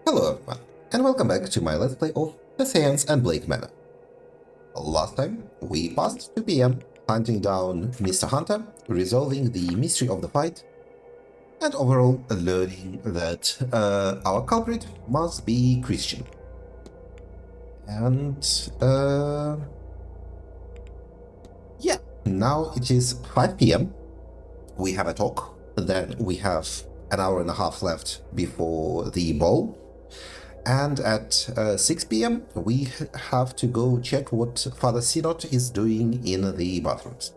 Hello everyone, and welcome back to my Let's Play of the Seance and Blake Manor. Last time, we passed 2 PM hunting down Mr. Hunter, resolving the mystery of the fight, and overall learning that our culprit must be Christian. And yeah, now it is 5 PM. We have a talk, then we have an hour and a half left before the ball. And at 6 PM, we have to go check what Father Synod is doing in the bathrooms.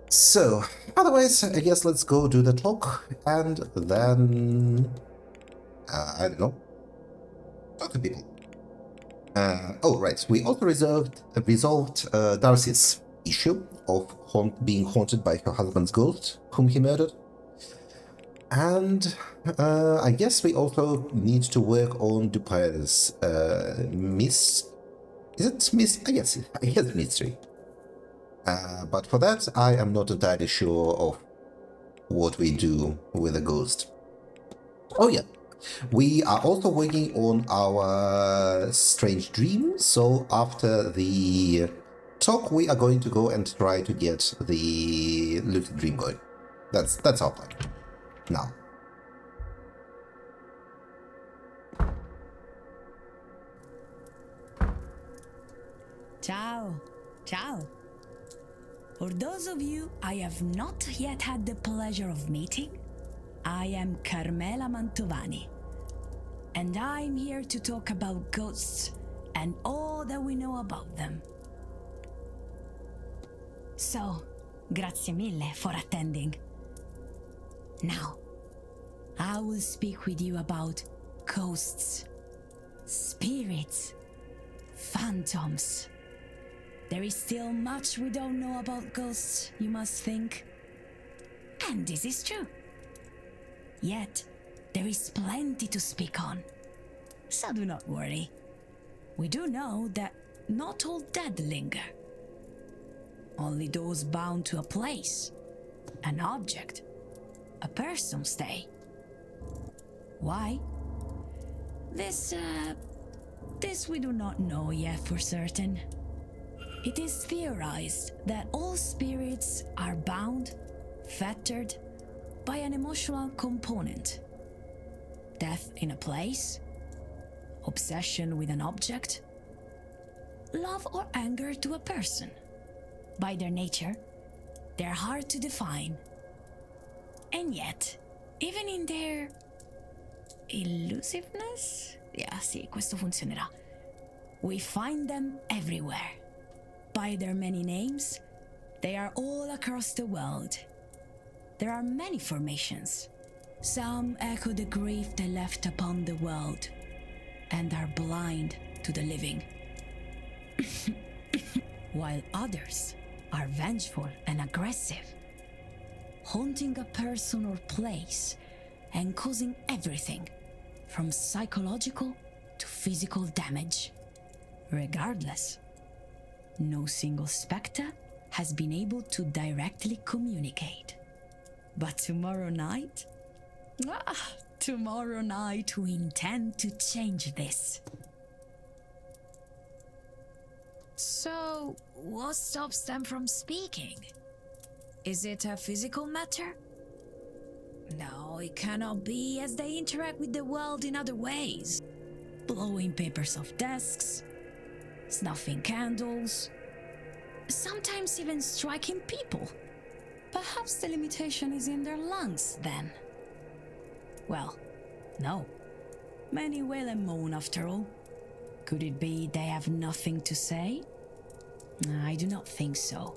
So, otherwise, I guess let's go do the talk, and then, I don't know, talk to people. Oh, right, we also resolved Darcy's issue of being haunted by her husband's ghost, whom he murdered. And I guess we also need to work on Dupin's Is it Miss? I guess mystery. But for that, I am not entirely sure of what we do with a ghost. Oh yeah, we are also working on our strange dream. So after the talk, we are going to go and try to get the lucid dream going. That's our plan. Now. Ciao. Ciao. For those of you I have not yet had the pleasure of meeting, I am Carmela Mantovani, and I'm here to talk about ghosts and all that we know about them. So, grazie mille for attending. Now, I will speak with you about ghosts, spirits, phantoms. There is still much we don't know about ghosts, you must think. And this is true. Yet, there is plenty to speak on. So do not worry. We do know that not all dead linger. Only those bound to a place, an object, a person stay. Why? This we do not know yet for certain. It is theorized that all spirits are bound, fettered by an emotional component. Death in a place, obsession with an object, love or anger to a person. By their nature, they're hard to define. And yet, even in their elusiveness? Yeah, sì, questo funzionerà. We find them everywhere. By their many names, they are all across the world. There are many formations. Some echo the grief they left upon the world and are blind to the living. While others are vengeful and aggressive, haunting a person or place and causing everything from psychological to physical damage. Regardless, no single spectre has been able to directly communicate. But tomorrow night we intend to change this. So, what stops them from speaking? Is it a physical matter? No, it cannot be, as they interact with the world in other ways. Blowing papers off desks, snuffing candles, sometimes even striking people. Perhaps the limitation is in their lungs, then. Well, no. Many wail and moan, after all. Could it be they have nothing to say? I do not think so.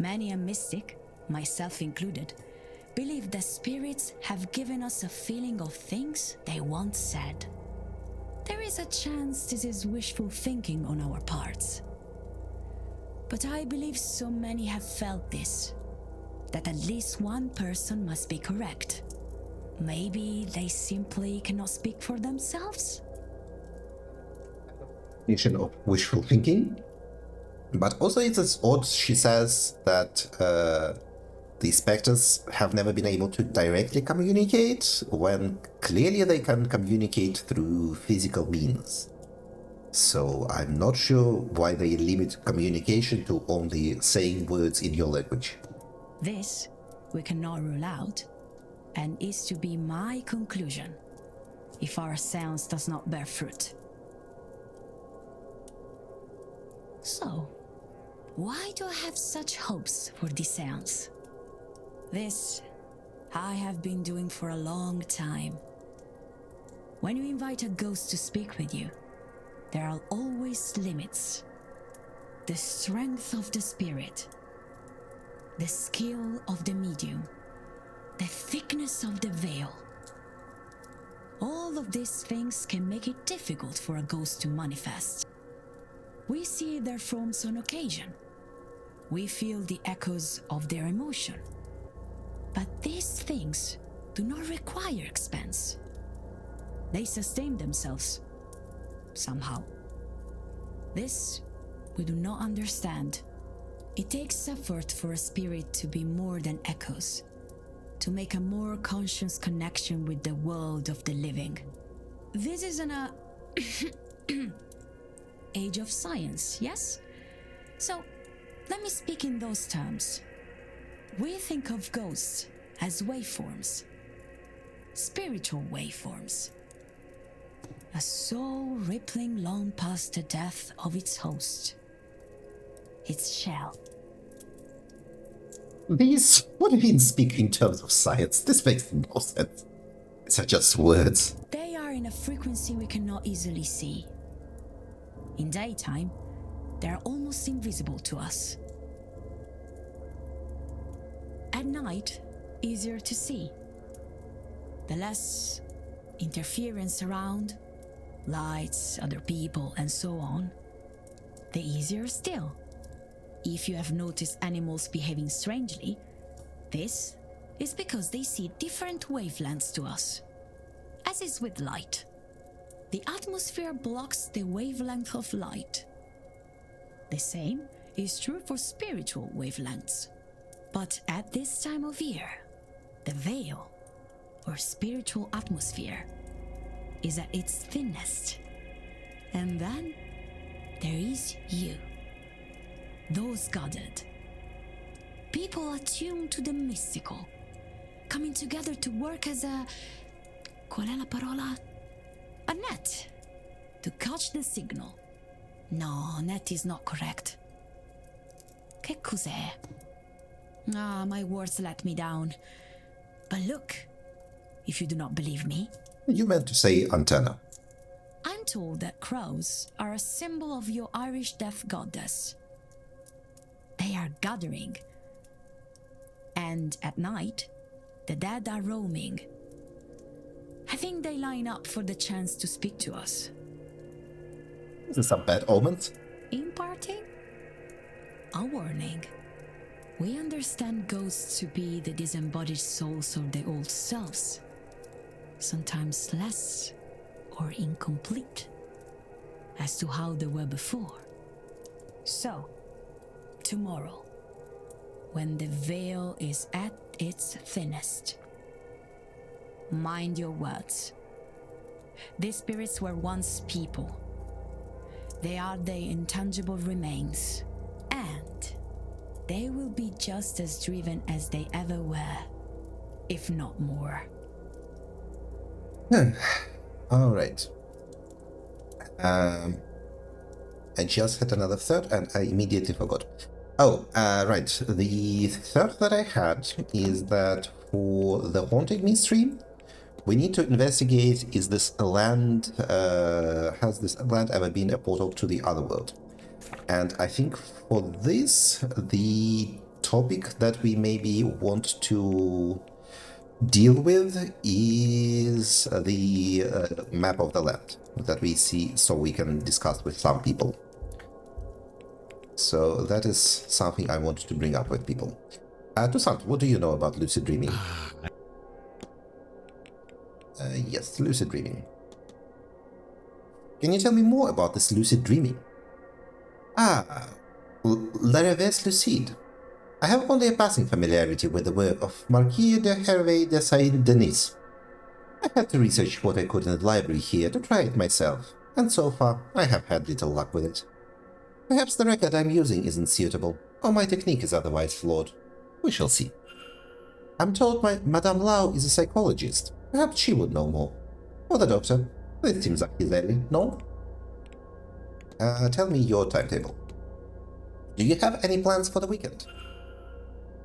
Many a mystic, myself included, believe that spirits have given us a feeling of things they once said. There is a chance this is wishful thinking on our parts. But I believe so many have felt this, that at least one person must be correct. Maybe they simply cannot speak for themselves? Of wishful thinking, but also it's odd she says that the specters have never been able to directly communicate, when clearly they can communicate through physical means. So I'm not sure why they limit communication to only saying words in your language. This we cannot rule out, and is to be my conclusion if our seance does not bear fruit. So, why do I have such hopes for this seance? This I have been doing for a long time. When you invite a ghost to speak with you, there are always limits. The strength of the spirit, the skill of the medium, the thickness of the veil. All of these things can make it difficult for a ghost to manifest. We see their forms on occasion. We feel the echoes of their emotion. But these things do not require expense. They sustain themselves, somehow. This we do not understand. It takes effort for a spirit to be more than echoes, to make a more conscious connection with the world of the living. This is an age of science, yes? So, let me speak in those terms. We think of ghosts as waveforms, spiritual waveforms. A soul rippling long past the death of its host, its shell. These, what do you mean speak in terms of science? This makes no sense. These are just words. They are in a frequency we cannot easily see. In daytime, they are almost invisible to us. At night, easier to see. The less interference around, lights, other people, and so on, the easier still. If you have noticed animals behaving strangely, this is because they see different wavelengths to us. As is with light. The atmosphere blocks the wavelength of light. The same is true for spiritual wavelengths. But at this time of year, the veil, or spiritual atmosphere, is at its thinnest. And then there is you. Those gathered. People attuned to the mystical, coming together to work as a... Qual è la parola? A net. To catch the signal. No, net is not correct. Che cos'è? Ah, my words let me down. But look, if you do not believe me. You meant to say antenna. I'm told that crows are a symbol of your Irish death goddess. They are gathering. And at night, the dead are roaming. I think they line up for the chance to speak to us. Is this a bad omen? Imparting? A warning. We understand ghosts to be the disembodied souls of the old selves, sometimes less or incomplete as to how they were before. So, tomorrow, when the veil is at its thinnest, mind your words. These spirits were once people. They are the intangible remains, and they will be just as driven as they ever were, if not more. All right. I just had another thought and I immediately forgot. Oh, right. The thought that I had is that for the Haunted Mystery, we need to investigate, is this land, has this land ever been a portal to the other world? And I think for this, the topic that we maybe want to deal with is the map of the land that we see, so we can discuss with some people. So that is something I want to bring up with people. Toussaint, what do you know about lucid dreaming? Yes, lucid dreaming. Can you tell me more about this lucid dreaming? Ah, la reverse lucide. I have only a passing familiarity with the work of Marquis de Hervé de Saint-Denis. I had to research what I could in the library here to try it myself, and so far I have had little luck with it. Perhaps the record I'm using isn't suitable, or my technique is otherwise flawed. We shall see. I'm told Madame Lau is a psychologist. Perhaps she would know more. Or the doctor. This seems like his alley, no? Tell me your timetable. Do you have any plans for the weekend?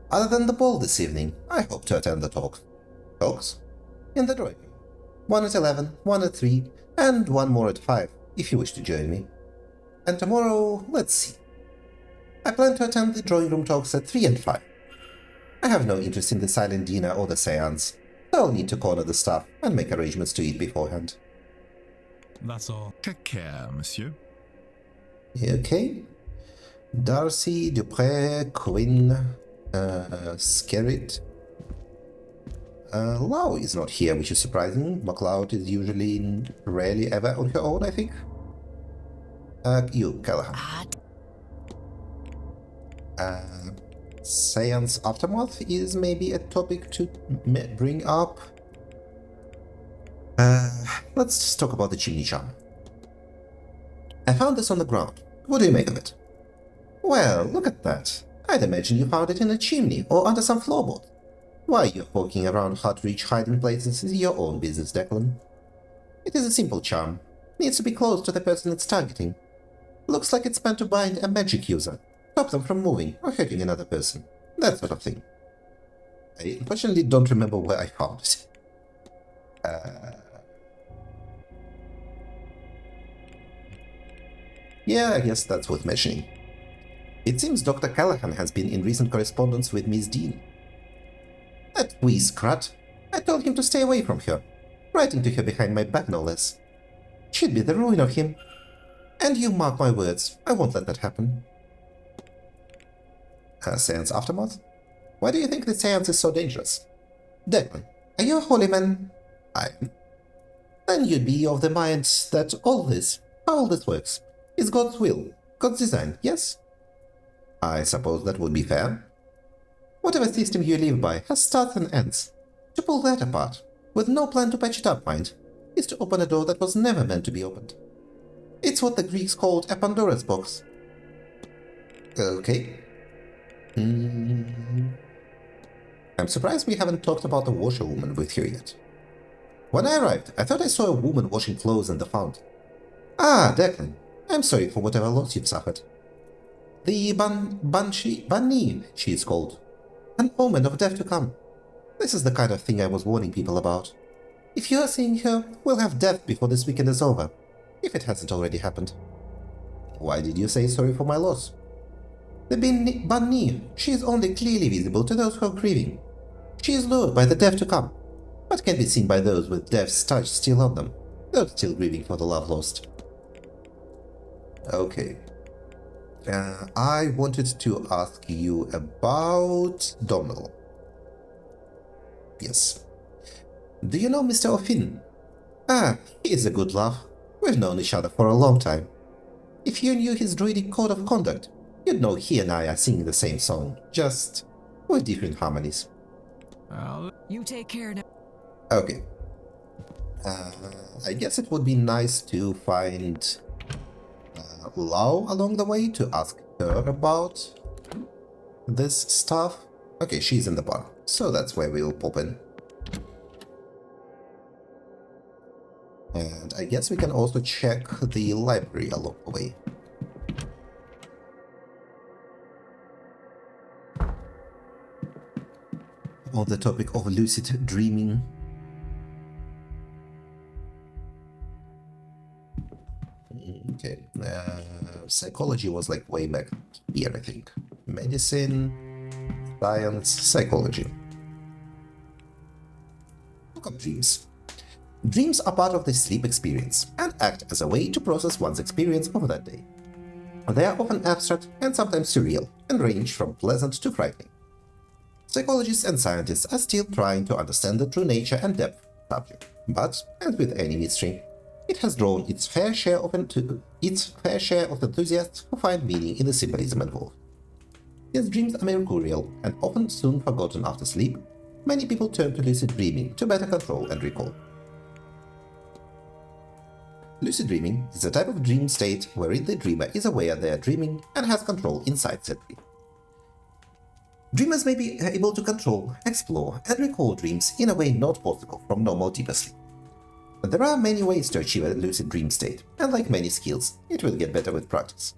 Other than the ball this evening, I hope to attend the talk. Talks? In the drawing room. One at 11, one at 3, and one more at 5, if you wish to join me. And tomorrow, let's see. I plan to attend the drawing room talks at 3 and 5. I have no interest in the silent dinner or the seance, so I'll need to corner the staff and make arrangements to eat beforehand. That's all. Take care, monsieur. Okay. Darcy, Dupré, Quinn, Skerrit. Lau is not here, which is surprising. MacLeod is usually rarely ever on her own, I think. You, Callahan. Seance Aftermath is maybe a topic to bring up. Let's just talk about the chimney charm. I found this on the ground. What do you make of it? Well, look at that. I'd imagine you found it in a chimney or under some floorboard. Why you're poking around hard-to-reach hiding places is your own business, Declan. It is a simple charm. Needs to be close to the person it's targeting. Looks like it's meant to bind a magic user, stop them from moving or hurting another person. That sort of thing. I unfortunately don't remember where I found it. Yeah, I guess that's worth mentioning. It seems Dr. Callahan has been in recent correspondence with Miss Dean. That wee scrat. I told him to stay away from her, writing to her behind my back no less. She'd be the ruin of him. And you mark my words, I won't let that happen. Seance Aftermath? Why do you think the seance is so dangerous? Declan, are you a holy man? I am. Then you'd be of the mind that all this, how all this works, is God's will, God's design, yes? I suppose that would be fair. Whatever system you live by has starts and ends. To pull that apart, with no plan to patch it up, mind, is to open a door that was never meant to be opened. It's what the Greeks called a Pandora's box. Okay. I'm surprised we haven't talked about the washerwoman with you yet. When I arrived, I thought I saw a woman washing clothes in the font. Ah, Declan, I'm sorry for whatever loss you've suffered. The Bunny, she is called. An omen of death to come. This is the kind of thing I was warning people about. If you're seeing her, we'll have death before this weekend is over, if it hasn't already happened. Why did you say sorry for my loss? The Bunny, she is only clearly visible to those who are grieving. She is lured by the death to come, but can be seen by those with death's touch still on them, those still grieving for the love lost. Okay. I wanted to ask you about Domhnall. Yes. Do you know Mr. O'Finn? Ah, he is a good laugh. We've known each other for a long time. If you knew his druidic code of conduct, you'd know he and I are singing the same song, just with different harmonies. You take care now. Okay. I guess it would be nice to find Lau along the way to ask her about this stuff. Okay, she's in the bar, so that's where we'll pop in. And I guess we can also check the library along the way. On the topic of lucid dreaming. Okay, psychology was like way back here, I think. Medicine, science, psychology. Look up dreams. Dreams are part of the sleep experience and act as a way to process one's experience of that day. They are often abstract and sometimes surreal and range from pleasant to frightening. Psychologists and scientists are still trying to understand the true nature and depth of the subject, but, as with any mystery, it has drawn its fair share of enthusiasts who find meaning in the symbolism involved. Yes, dreams are mercurial and often soon forgotten after sleep. Many people turn to lucid dreaming to better control and recall. Lucid dreaming is a type of dream state wherein the dreamer is aware they are dreaming and has control inside said dream. Dreamers may be able to control, explore, and recall dreams in a way not possible from normal deeper sleep. But there are many ways to achieve a lucid dream state, and like many skills, it will get better with practice.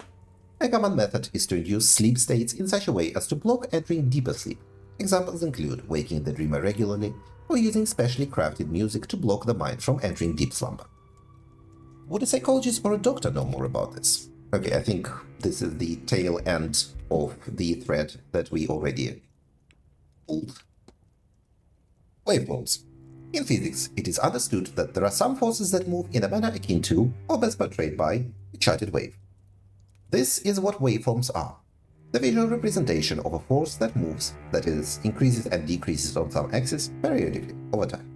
A common method is to induce sleep states in such a way as to block entering deeper sleep. Examples include waking the dreamer regularly, or using specially crafted music to block the mind from entering deep slumber. Would a psychologist or a doctor know more about this? Okay, I think this is the tail end of the thread that we already pulled. Waveforms. In physics, it is understood that there are some forces that move in a manner akin to, or best portrayed by, a charted wave. This is what waveforms are. The visual representation of a force that moves, that is, increases and decreases on some axis periodically over time.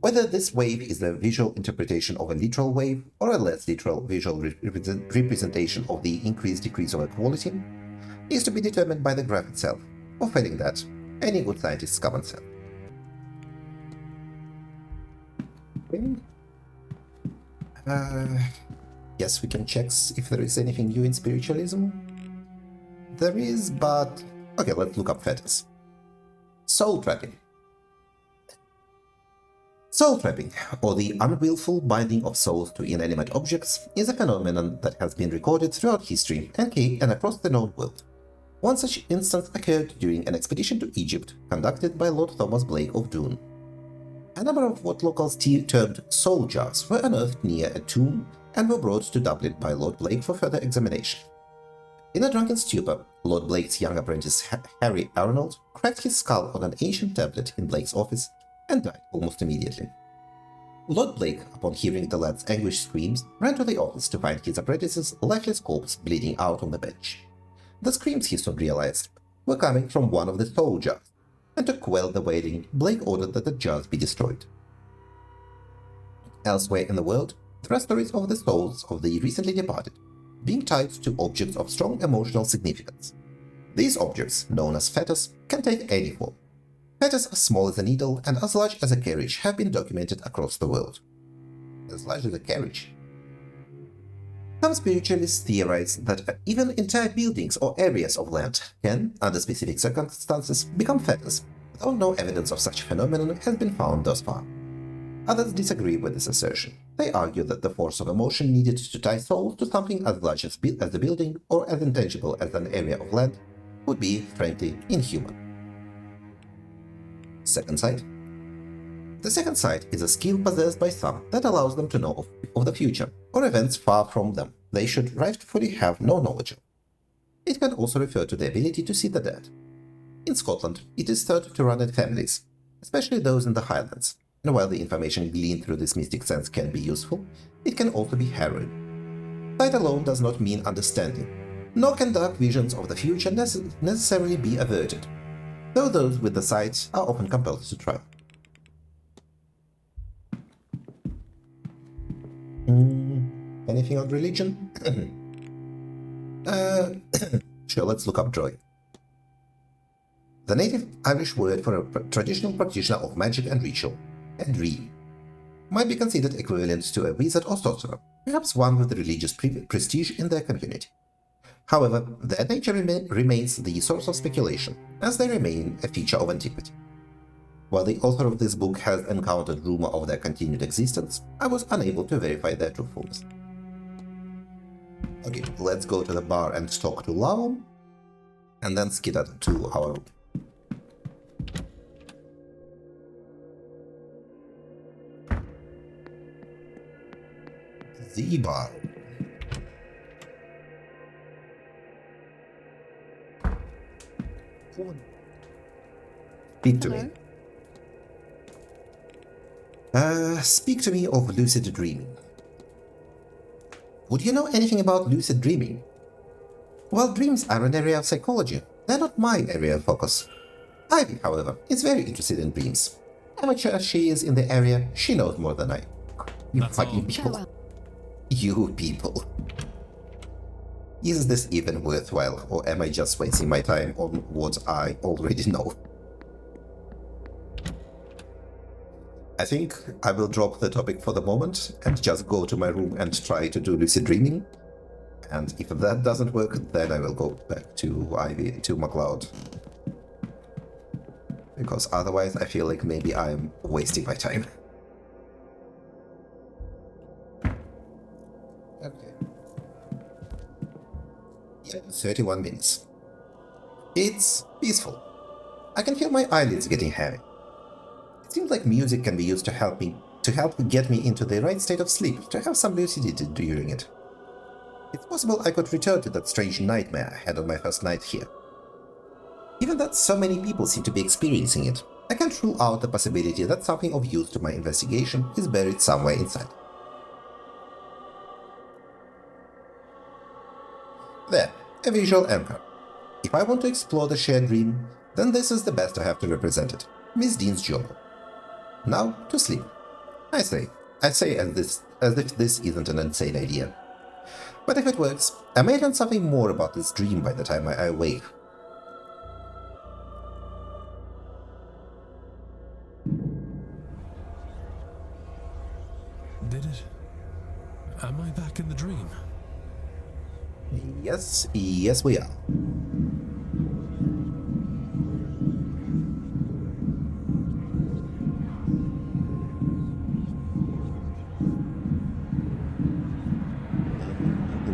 Whether this wave is a visual interpretation of a literal wave or a less literal visual representation of the increase-decrease of a quality is to be determined by the graph itself, or failing that, any good scientist's common sense. Yes, we can check if there is anything new in spiritualism. There is, but... Okay, let's look up fetters. Soul trapping. Soul trapping, or the unwillful binding of souls to inanimate objects, is a phenomenon that has been recorded throughout history and across the known world. One such instance occurred during an expedition to Egypt conducted by Lord Thomas Blake of Doon. A number of what locals termed soul jars were unearthed near a tomb and were brought to Dublin by Lord Blake for further examination. In a drunken stupor, Lord Blake's young apprentice Harry Arnold cracked his skull on an ancient tablet in Blake's office and died almost immediately. Lord Blake, upon hearing the lad's anguished screams, ran to the office to find his apprentice's lifeless corpse bleeding out on the bench. The screams, he soon realized, were coming from one of the soul jars, and to quell the wailing, Blake ordered that the jars be destroyed. Elsewhere in the world, there are stories of the souls of the recently departed being tied to objects of strong emotional significance. These objects, known as fetters, can take any form. Fetters as small as a needle and as large as a carriage have been documented across the world. As large as a carriage? Some spiritualists theorize that even entire buildings or areas of land can, under specific circumstances, become fetters, though no evidence of such a phenomenon has been found thus far. Others disagree with this assertion. They argue that the force of emotion needed to tie souls to something as large as the building or as intangible as an area of land would be, frankly, inhuman. Second sight. The second sight is a skill possessed by some that allows them to know of the future, or events far from them they should rightfully have no knowledge of. It can also refer to the ability to see the dead. In Scotland, it is thought to run in families, especially those in the Highlands, and while the information gleaned through this mystic sense can be useful, it can also be harrowing. Sight alone does not mean understanding, nor can dark visions of the future necessarily be averted, though those with the sight are often compelled to try. Anything on religion? Sure, let's look up joy. The native Irish word for a traditional practitioner of magic and ritual, Edri, might be considered equivalent to a wizard or sorcerer, perhaps one with religious prestige in their community. However, their nature remains the source of speculation, as they remain a feature of antiquity. While the author of this book has encountered rumor of their continued existence, I was unable to verify their truthfulness. Okay, let's go to the bar and talk to Lao, and then skitter to our room. The bar. Speak to me. Speak to me of lucid dreaming. Would you know anything about lucid dreaming? Well, dreams are an area of psychology. They're not my area of focus. Ivy, however, is very interested in dreams. Amateur as she is in the area, she knows more than I. You That's fucking all. people. You people. Is this even worthwhile, or am I just wasting my time on what I already know? I think I will drop the topic for the moment and just go to my room and try to do lucid dreaming. And if that doesn't work, then I will go back to Ivy, to MacLeod. Because otherwise I feel like maybe I'm wasting my time. Okay. Yeah, 31 minutes. It's peaceful. I can feel my eyelids getting heavy. It seems like music can be used to help get me into the right state of sleep, to have some lucidity during it. It's possible I could return to that strange nightmare I had on my first night here. Given that so many people seem to be experiencing it, I can't rule out the possibility that something of use to my investigation is buried somewhere inside. There, a visual anchor. If I want to explore the shared dream, then this is the best I have to represent it. Miss Dean's journal. Now, to sleep. I say as if this isn't an insane idea. But if it works, I may learn something more about this dream by the time I awake. Did it? Am I back in the dream? Yes, we are.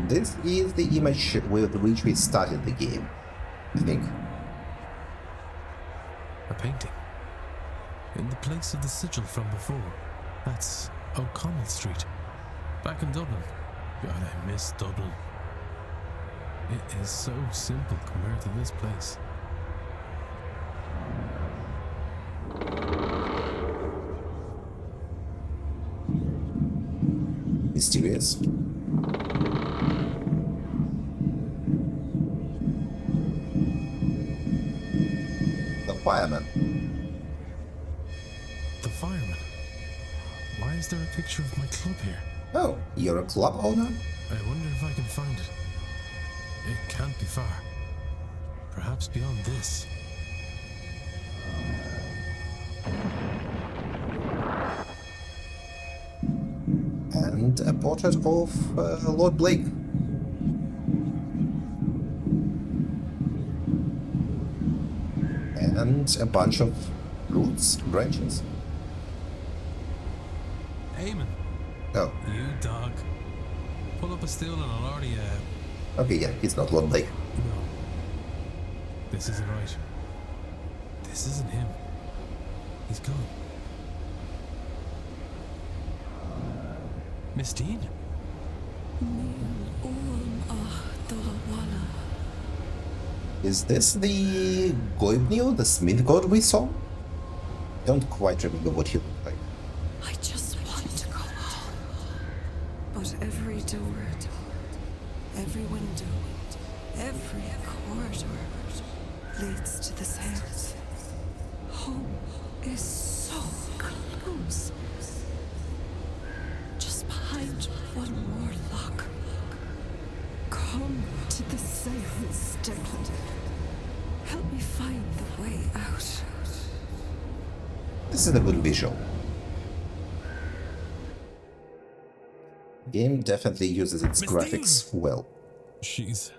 This is the image with which we started the game, I think. A painting. In the place of the sigil from before. That's O'Connell Street. Back in Dublin. God, I miss Dublin. It is so simple compared to this place. Mysterious. The fireman. The fireman. Why is there a picture of my club here? Oh, you're a club owner? I wonder if I can find it. It can't be far. Perhaps beyond this. And a portrait of Lord Blake. And a bunch of roots, branches. Eamon, Oh, you dog. Pull up a stool and I'll already, okay, yeah, it's not Lord Blake. No. This isn't right. This isn't him. He's gone. Miss Dean? Is this the Goibnio, the Smith god we saw? Don't quite remember what he looked like. I just want to go home. But every door, every window, every corridor leads to the Seance. Home is so close. Just behind one more lock. Come to the Seance, Declan. Help me find the way out. This is a good visual. Game definitely uses its Miss graphics well. She's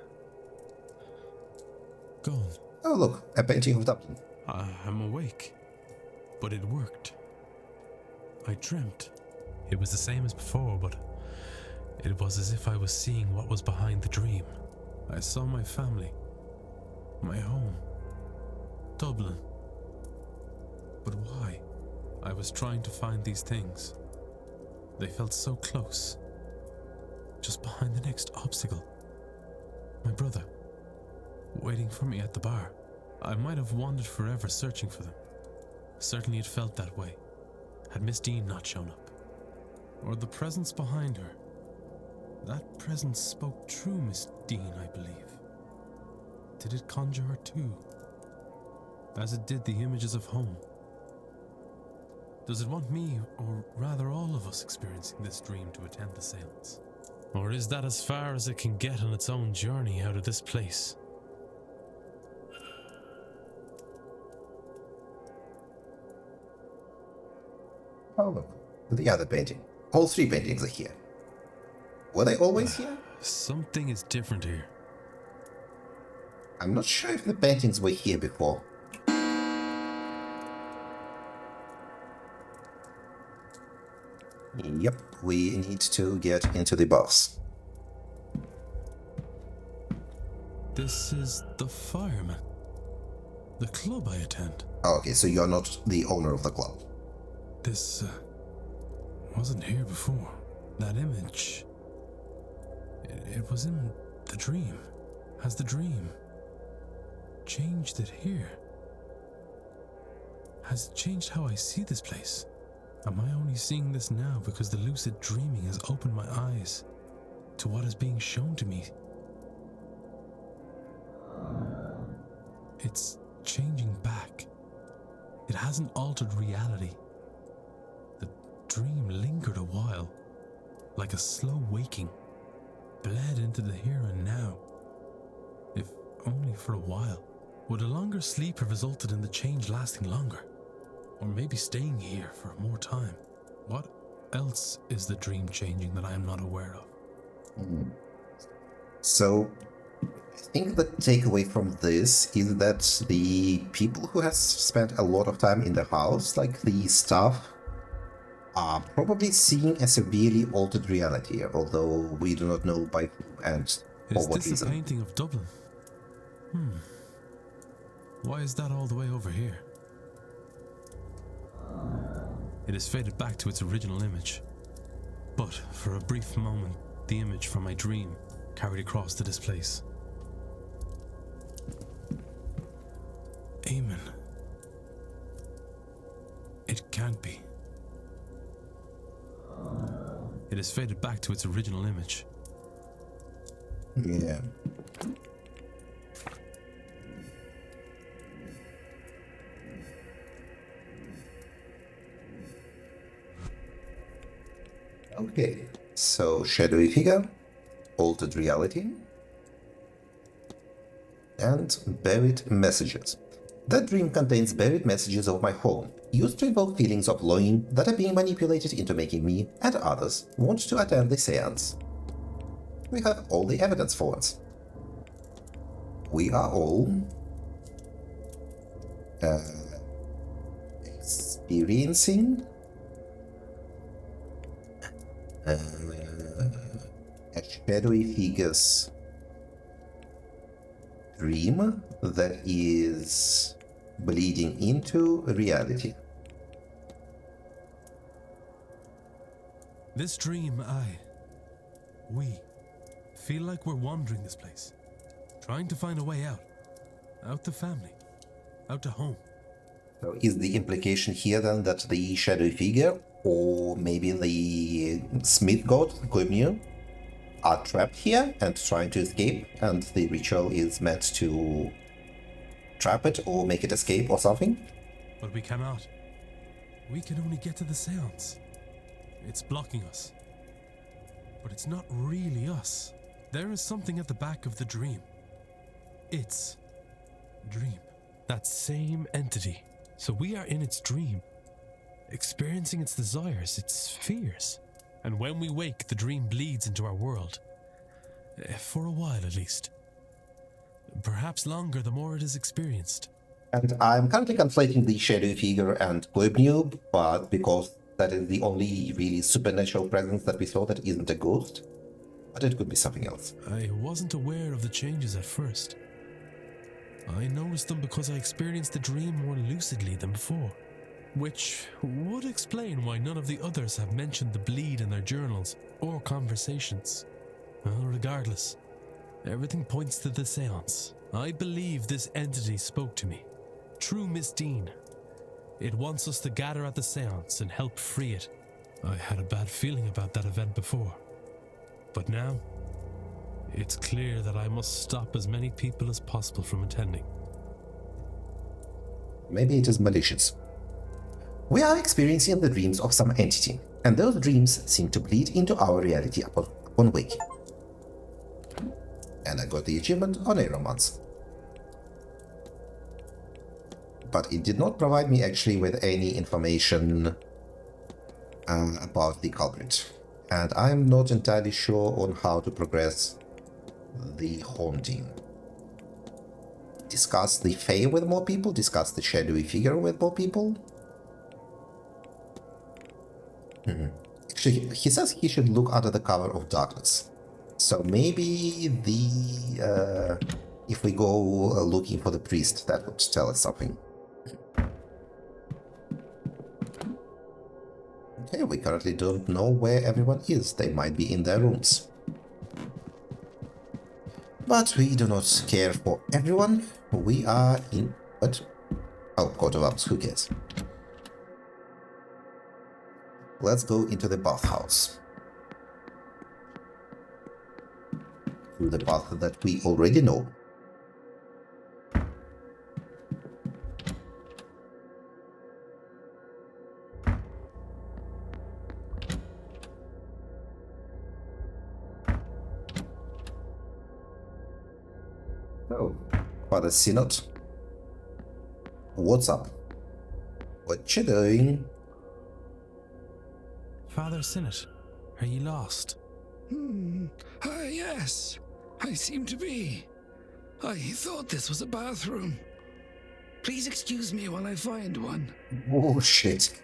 gone. Oh look, a painting of Dublin. I'm awake. But it worked. I dreamt. It was the same as before, but it was as if I was seeing what was behind the dream. I saw my family. My home. Dublin. But why? I was trying to find these things. They felt so close. Just behind the next obstacle. My brother. Waiting for me at the bar. I might have wandered forever searching for them. Certainly it felt that way. Had Miss Dean not shown up. Or the presence behind her. That presence spoke true, Miss Dean, I believe. Did it conjure her too? As it did the images of home? Does it want me, or rather all of us, experiencing this dream to attend the seance? Or is that as far as it can get on its own journey out of this place? Oh, look. The other painting. All three paintings are here. Were they always here? Something is different here. I'm not sure if the paintings were here before. Yep, we need to get into the bus. This is the fireman. The club I attend. Oh, okay, so you're not the owner of the club. This wasn't here before. That image. It was in the dream. Has the dream changed it here? Has it changed how I see this place? Am I only seeing this now because the lucid dreaming has opened my eyes to what is being shown to me? It's changing back. It hasn't altered reality. The dream lingered a while, like a slow waking, bled into the here and now, if only for a while. Would a longer sleep have resulted in the change lasting longer? Or maybe staying here for more time? What else is the dream changing that I am not aware of? So, I think the takeaway from this is that the people who have spent a lot of time in the house, like the staff, are probably seeing a severely altered reality, although we do not know by who and for Is what this a reason. painting of Dublin? Why is that all the way over here? It has faded back to its original image. But for a brief moment, the image from my dream carried across to this place. Amen. It can't be. It has faded back to its original image. Yeah. Okay, so shadowy figure, altered reality, and buried messages. That dream contains buried messages of my home, used to evoke feelings of longing that are being manipulated into making me and others want to attend the seance. We have all the evidence for it. We are all experiencing a shadowy figure's dream that is bleeding into reality. This dream, we feel like we're wandering this place, trying to find a way out to family, out to home. So is the implication here then that the shadowy figure, or maybe the Smith god, Grimnir, are trapped here and trying to escape, and the ritual is meant to trap it or make it escape or something? But we cannot. We can only get to the seance. It's blocking us. But it's not really us. There is something at the back of the dream. Its dream. That same entity. So we are in its dream, experiencing its desires, its fears. And when we wake, the dream bleeds into our world. For a while, at least. Perhaps longer the more it is experienced. And I'm currently conflating the shadowy figure and Grimnir, but because that is the only really supernatural presence that we saw that isn't a ghost. But it could be something else. I wasn't aware of the changes at first. I noticed them because I experienced the dream more lucidly than before, which would explain why none of the others have mentioned the bleed in their journals or conversations. Well, regardless, everything points to the seance. I believe this entity spoke to me. True Miss Dean. It wants us to gather at the seance and help free it. I had a bad feeling about that event before, but now it's clear that I must stop as many people as possible from attending. Maybe it is malicious. We are experiencing the dreams of some entity, and those dreams seem to bleed into our reality upon on Wiki. And I got the achievement on Aeromancer. But it did not provide me actually with any information about the culprit. And I'm not entirely sure on how to progress the haunting. Discuss the Fae with more people? Discuss the shadowy figure with more people? Actually, he says he should look under the cover of darkness. So maybe the... if we go looking for the priest, that would tell us something. Okay, we currently don't know where everyone is. They might be in their rooms. But we do not care for everyone. We are in... What? Oh, coat of arms, who cares? Let's go into the bathhouse. Through the path that we already know. Oh, Father Synod. What's up? What you doing? Father Sinnott, are you lost? Yes, I seem to be. I thought this was a bathroom. Please excuse me while I find one. Oh, shit.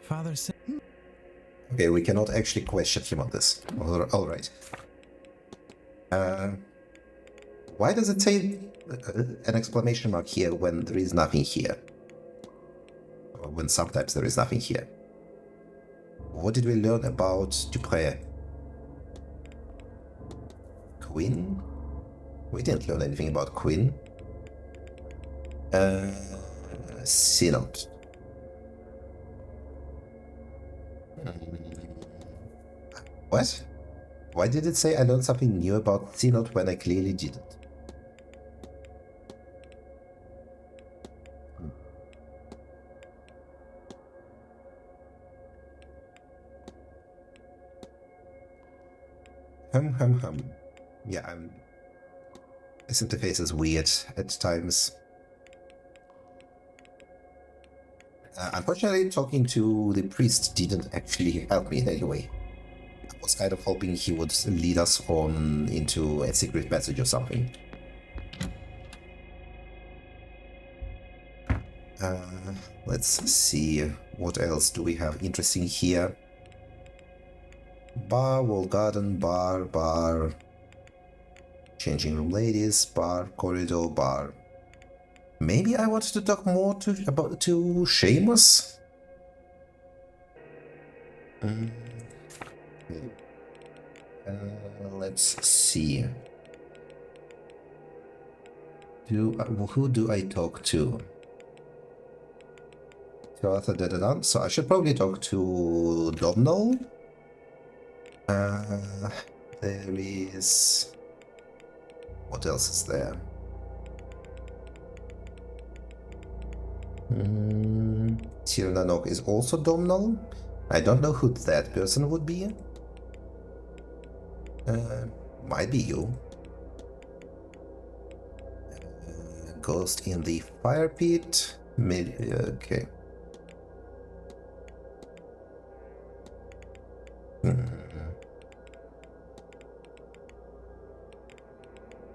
Father Sinnott. Okay, we cannot actually question him on this. Alright. Why does it say an exclamation mark here when there is nothing here? Or when sometimes there is nothing here? What did we learn about Dupré? Quinn? We didn't learn anything about Quinn. Synod. What? Why did it say I learned something new about Synod when I clearly didn't? Hum. Yeah, this interface is weird at times. Unfortunately, talking to the priest didn't actually help me in any way. I was kind of hoping he would lead us on into a secret passage or something. Let's see, what else do we have interesting here? Bar, wall garden, bar, changing room ladies, bar, corridor, bar. Maybe I wanted to talk more to Seamus? Let's see. Who do I talk to? So I should probably talk to Domhnall. There is... What else is there? Tirnanok is also Domhnall. I don't know who that person would be. Might be you. Ghost in the fire pit. Okay.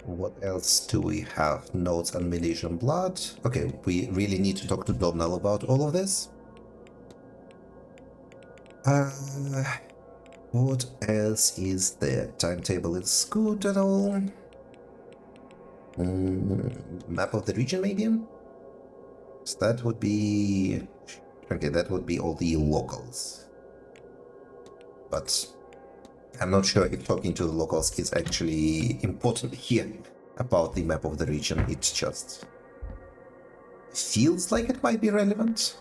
What else do we have? Notes and Milesian blood. Okay, we really need to talk to Domhnall about all of this. What else is there? Timetable is good and all. Map of the region, maybe? So that would be... Okay, that would be all the locals. But I'm not sure if talking to the locals is actually important here about the map of the region. It just feels like it might be relevant.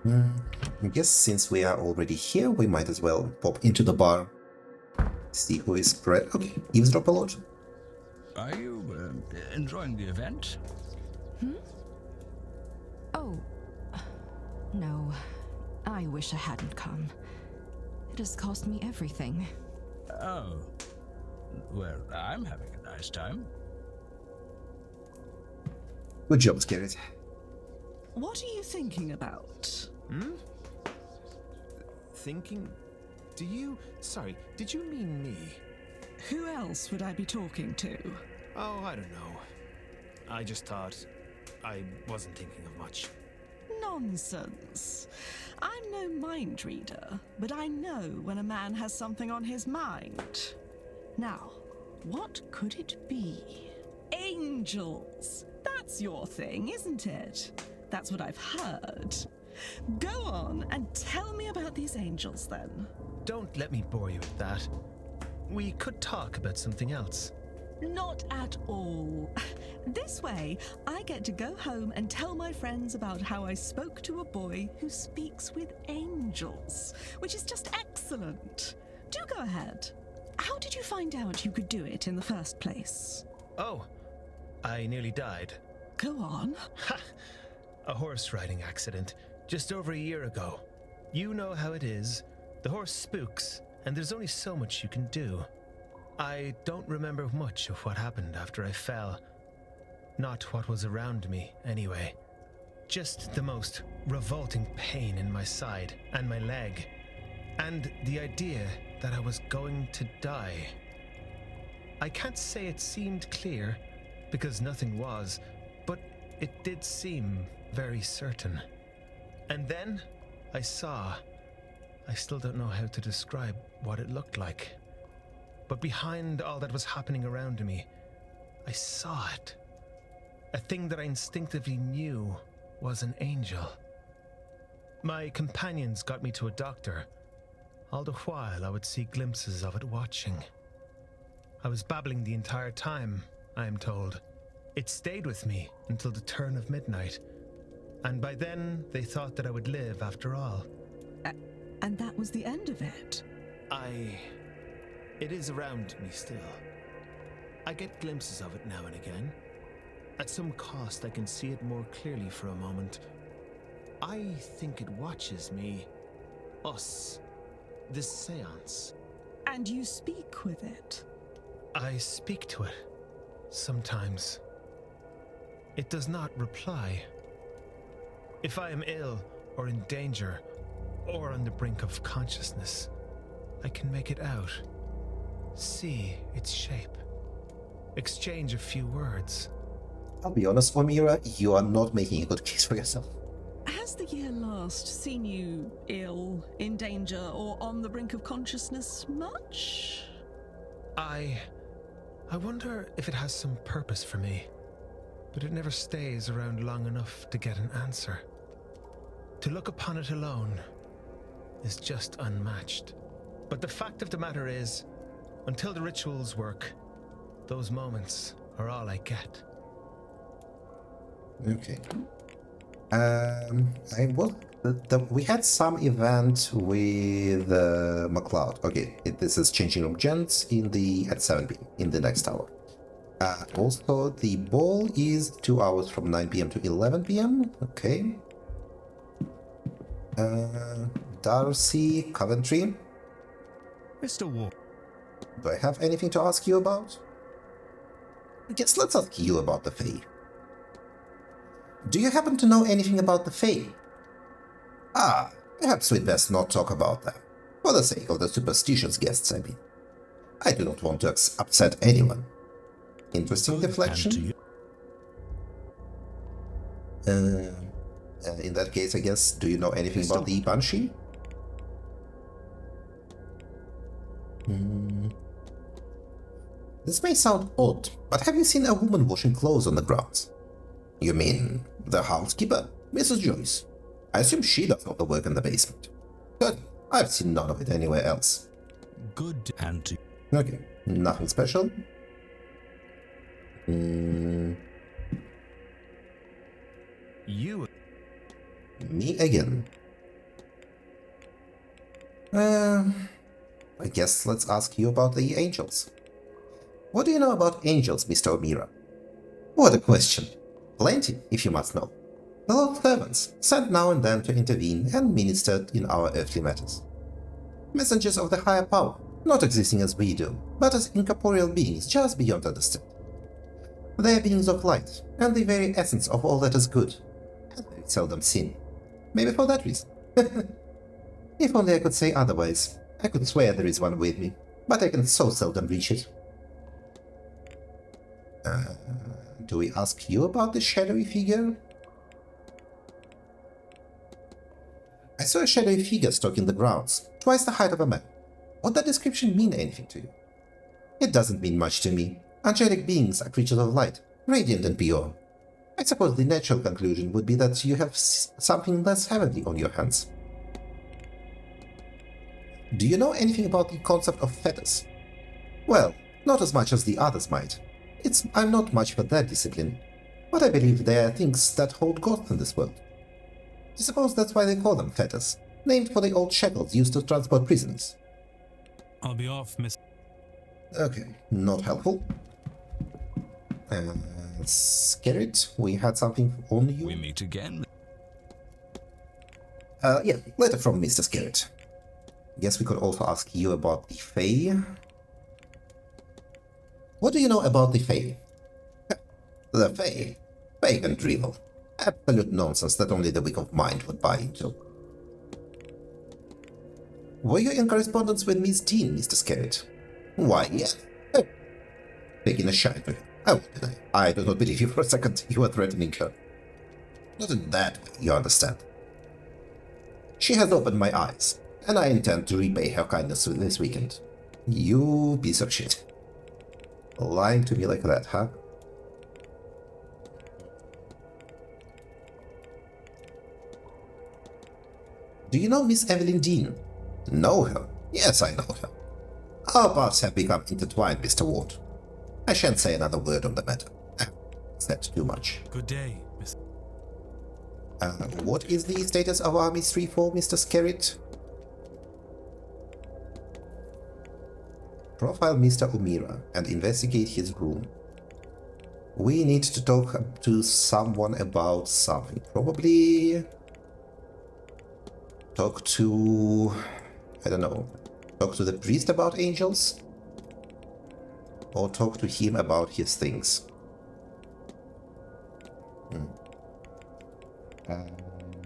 I guess since we are already here, we might as well pop into the bar. See who is spread. Okay, eavesdrop a lot. Are you enjoying the event? Oh, no. I wish I hadn't come. It has cost me everything. Oh. Well, I'm having a nice time. Good job, Scarlet. What are you thinking about? Thinking? Sorry, did you mean me? Who else would I be talking to? Oh, I don't know. I just thought I wasn't thinking of much. Nonsense. I'm no mind reader, but I know when a man has something on his mind. Now, what could it be? Angels. That's your thing, isn't it? That's what I've heard. Go on and tell me about these angels then. Don't let me bore you with that. We could talk about something else. Not at all. This way, I get to go home and tell my friends about how I spoke to a boy who speaks with angels, which is just excellent. Do go ahead. How did you find out you could do it in the first place? Oh, I nearly died. Go on. Ha! A horse riding accident, just over a year ago. You know how it is. The horse spooks, and there's only so much you can do. I don't remember much of what happened after I fell. Not what was around me, anyway. Just the most revolting pain in my side and my leg. And the idea that I was going to die. I can't say it seemed clear, because nothing was, but it did seem very certain. And then I saw. I still don't know how to describe what it looked like. But behind all that was happening around me, I saw it. A thing that I instinctively knew was an angel. My companions got me to a doctor. All the while, I would see glimpses of it watching. I was babbling the entire time, I am told. It stayed with me until the turn of midnight. And by then, they thought that I would live after all. And that was the end of it? It is around me still. I get glimpses of it now and again. At some cost, I can see it more clearly for a moment. I think it watches me. Us. This seance. And you speak with it? I speak to it. Sometimes. It does not reply. If I am ill, or in danger, or on the brink of consciousness, I can make it out. See its shape. Exchange a few words. I'll be honest, Omira, you are not making a good case for yourself. Has the year last seen you ill, in danger, or on the brink of consciousness much? I wonder if it has some purpose for me, but it never stays around long enough to get an answer. To look upon it alone is just unmatched. But the fact of the matter is, until the rituals work, those moments are all I get. Okay. We had some event with MacLeod. Okay, this is changing room gents at 7 p.m. in the next hour. Also, the ball is 2 hours from 9 p.m. to 11 p.m. Okay. Darcy, Coventry. Mr. War. Do I have anything to ask you about? I guess let's ask you about the Fae. Do you happen to know anything about the Fae? Perhaps we'd best not talk about them. For the sake of the superstitious guests, I mean. I do not want to upset anyone. Interesting deflection. In that case, I guess, do you know anything about the Banshee? This may sound odd, but have you seen a woman washing clothes on the grounds? You mean the housekeeper, Mrs. Joyce? I assume she does all the work in the basement. Good. I've seen none of it anywhere else. Good auntie. Okay, nothing special. You. Me again. I guess let's ask you about the angels. What do you know about angels, Mr. O'Meara? What a question. Plenty, if you must know. The Lord Servants, sent now and then to intervene and ministered in our earthly matters. Messengers of the higher power, not existing as we do, but as incorporeal beings just beyond understanding. They are beings of light, and the very essence of all that is good, and very seldom seen. Maybe for that reason. If only I could say otherwise. I could swear there is one with me, but I can so seldom reach it. Do we ask you about the shadowy figure? I saw a shadowy figure stalking the grounds, twice the height of a man. Would that description mean anything to you? It doesn't mean much to me. Angelic beings are creatures of light, radiant and pure. I suppose the natural conclusion would be that you have something less heavenly on your hands. Do you know anything about the concept of fetters? Well, not as much as the others might. I'm not much for that discipline, but I believe there are things that hold ghosts in this world. I suppose that's why they call them fetters, named for the old shackles used to transport prisoners. I'll be off, Miss. Okay, not helpful. Scarlet, we had something on you. We meet again. Yeah, letter from Mr. Scarlet. Guess we could also ask you about the Fae. What do you know about the Fae? The Fae? Pagan drivel. Absolute nonsense that only the weak of mind would buy into. Were you in correspondence with Miss Dean, Mr. Scarlet? Why, yes. Oh. Taking a shine to her. How did I? I do not believe you for a second. You are threatening her. Not in that way, you understand. She has opened my eyes, and I intend to repay her kindness this weekend. You piece of shit. Lying to me like that, huh? Do you know Miss Evelyn Dean? Know her? Yes, I know her. Our paths have become intertwined, Mr. Ward. I shan't say another word on the matter. Said too much. Good day, Miss. What is the status of our mystery for Mr. Scarlet? Profile Mr. O'Meara and investigate his room. We need to talk to someone about something. Probably talk to... I don't know. Talk to the priest about angels? Or talk to him about his things?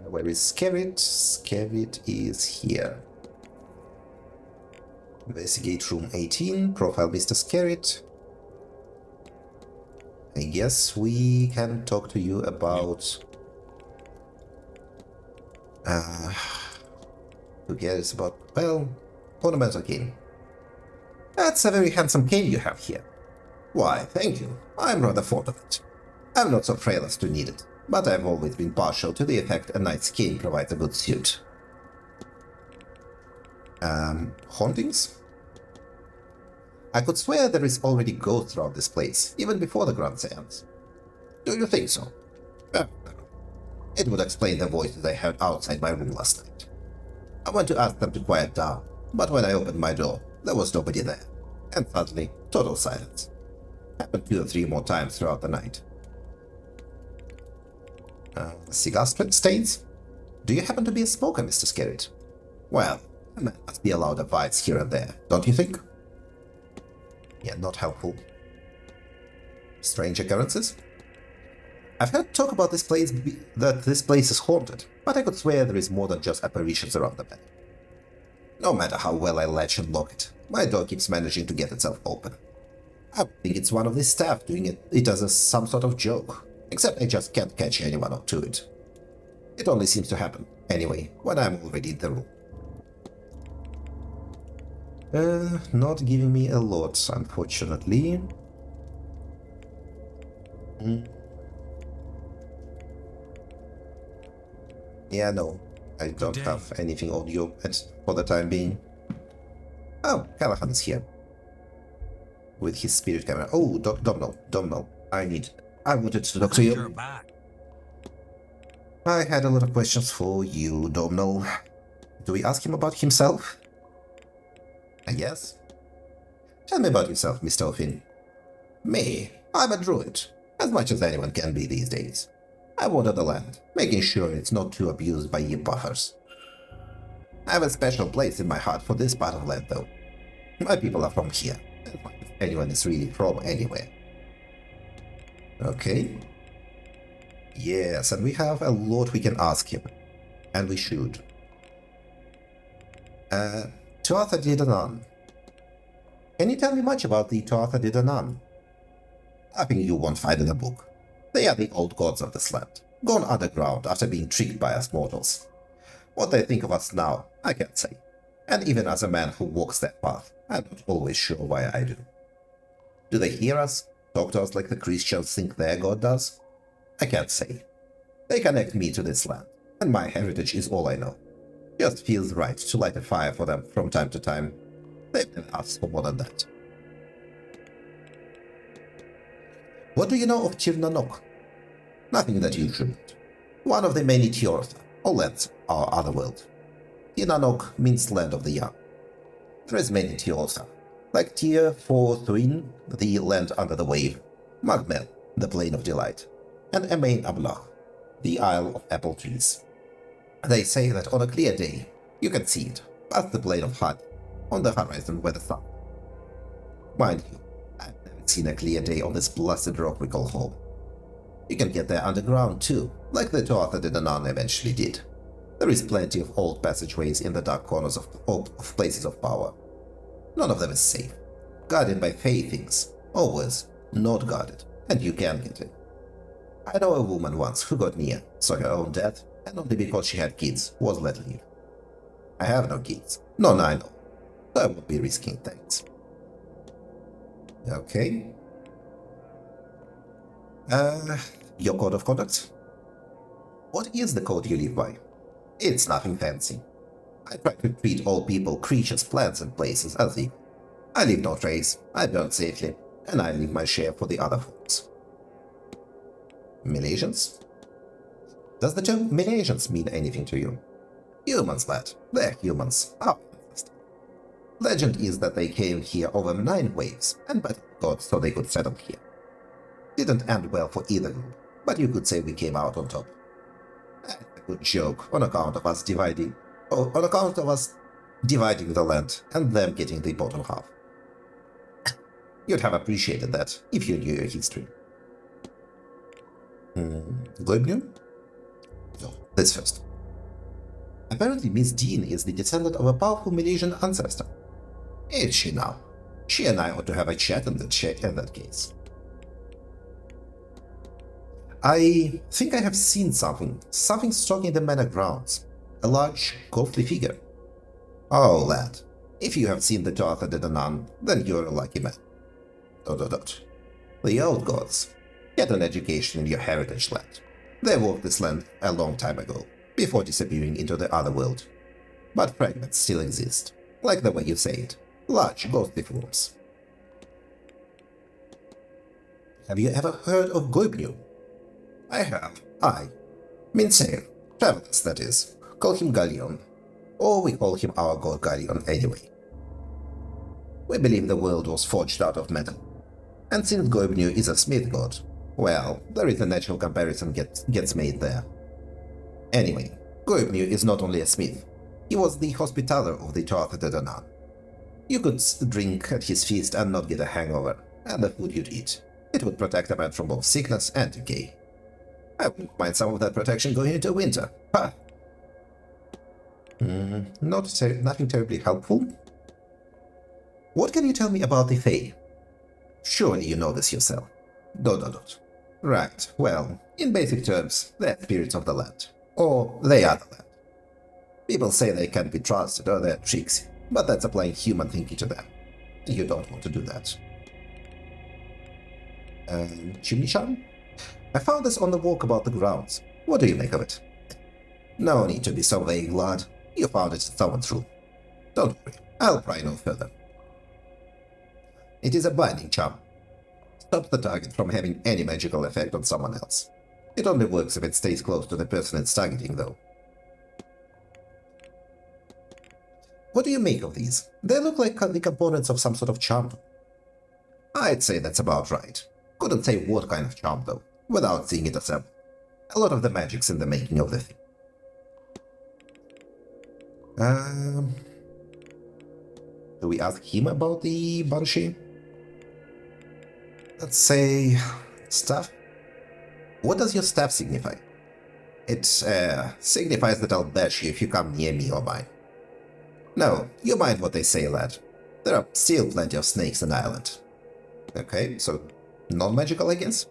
Where is Scarlet? Scarlet is here. Investigate room 18, profile Mr. Scarlet. I guess we can talk to you about... who cares about, well, ornamental cane. That's a very handsome cane you have here. Why, thank you. I'm rather fond of it. I'm not so frail as to need it, but I've always been partial to the effect a knight's cane provides a good suit. Hauntings? I could swear there is already ghosts around this place, even before the Grand Seance. Do you think so? Well, it would explain the voices I heard outside my room last night. I went to ask them to quiet down, but when I opened my door, there was nobody there. And suddenly, total silence. Happened 2 or 3 more times throughout the night. Cigar stains? Do you happen to be a smoker, Mr. Scarlet? Well, a man must be allowed a vice here and there, don't you think? Yeah, not helpful. Strange occurrences? I've heard talk about this place, that this place is haunted, but I could swear there is more than just apparitions around the bed. No matter how well I latch and lock it, my door keeps managing to get itself open. I think it's one of the staff doing it as some sort of joke, except I just can't catch anyone to it. It only seems to happen, anyway, when I'm already in the room. Not giving me a lot, unfortunately. Yeah, no, I don't have anything audio for the time being. Oh, Callahan's here. With his spirit camera. Oh, Domhnall, I wanted to talk to you. You're back. I had a lot of questions for you, Domhnall. Do we ask him about himself? I guess. Tell me about yourself, Mr. O'Finn. Me, I'm a druid, as much as anyone can be these days. I water the land, making sure it's not too abused by you buffers. I have a special place in my heart for this part of land, though. My people are from here, as much as anyone is really from anywhere. Okay. Yes, and we have a lot we can ask him. And we should. Tuatha De Danann. Can you tell me much about the Tuatha De Danann? I think you won't find in a book. They are the old gods of this land, gone underground after being tricked by us mortals. What they think of us now, I can't say. And even as a man who walks that path, I'm not always sure why I do. Do they hear us, talk to us like the Christians think their God does? I can't say. They connect me to this land, and my heritage is all I know. Just feels right to light a fire for them from time to time. They've never asked for more than that. What do you know of Tir na Nok? Nothing that you shouldn't. One of the many Tiortha, or lands, our other world. Tir na Nok means land of the young. There is many Tiortha, like Tir for Thuin, the land under the wave, Magmel, the plain of delight, and Emain Ablach, the Isle of Apple Trees. They say that on a clear day, you can see it, past the plain of Had, on the horizon where the sun. Mind you, I've never seen a clear day on this blessed rock we call home. You can get there underground too, like the Tuatha De Danann eventually did. There is plenty of old passageways in the dark corners of places of power. None of them is safe. Guarded by fey things, or worse, not guarded, and you can get in. I know a woman once who got near, saw her own death, and only because she had kids was let leave. I have no kids, none I know, so I won't be risking things. Okay. Your code of conduct? What is the code you live by? It's nothing fancy. I try to treat all people, creatures, plants, and places as equal. I leave no trace, I burn safely, and I leave my share for the other folks. Milesians? Does the term Milesians mean anything to you? Humans, lad. They're humans. Our ancestors. Legend is that they came here over 9 waves and battled gods so they could settle here. Didn't end well for either group, but you could say we came out on top. That's a good joke on account of us dividing the land and them getting the bottom half. You'd have appreciated that if you knew your history. Goibnu? No, this first. Apparently Miss Dean is the descendant of a powerful Milesian ancestor. Is she now? She and I ought to have a chat in that case. I think I have seen something stalking the manor grounds. A large, ghostly figure. Oh, lad, if you have seen the Tuatha De Danann, then you're a lucky man. ... The old gods. Get an education in your heritage land. They walked this land a long time ago, before disappearing into the other world. But fragments still exist, like the way you say it, large ghostly forms. Have you ever heard of Goibnu? I have. Minsair, travelers that is, call him Galleon, or we call him our god Galleon anyway. We believe the world was forged out of metal, and since Goibnu is a smith god, well, there is a natural comparison gets made there. Anyway, Goibnu is not only a smith, he was the hospitaller of the Tuatha De Danann. You could drink at his feast and not get a hangover, and the food you'd eat. It would protect a man from both sickness and decay. I wouldn't mind some of that protection going into winter. Ha! Nothing terribly helpful. What can you tell me about the Fae? Surely you know this yourself. ... Right, well, in basic terms, they're spirits of the land. Or they are the land. People say they can't be trusted or they're tricksy, but that's applying human thinking to them. You don't want to do that. Chimney charm? I found this on the walk about the grounds. What do you make of it? No need to be so vague, lad. You found it in someone's room. Don't worry, I'll pry no further. It is a binding charm. Stops the target from having any magical effect on someone else. It only works if it stays close to the person it's targeting, though. What do you make of these? They look like the components of some sort of charm. I'd say that's about right. Couldn't say what kind of charm, though, without seeing it yourself. A lot of the magic's in the making of the thing. Do we ask him about the banshee? Let's say... staff? What does your staff signify? It signifies that I'll bash you if you come near me or mine. No, you mind what they say, lad. There are still plenty of snakes on the island. Okay, so non-magical, I guess?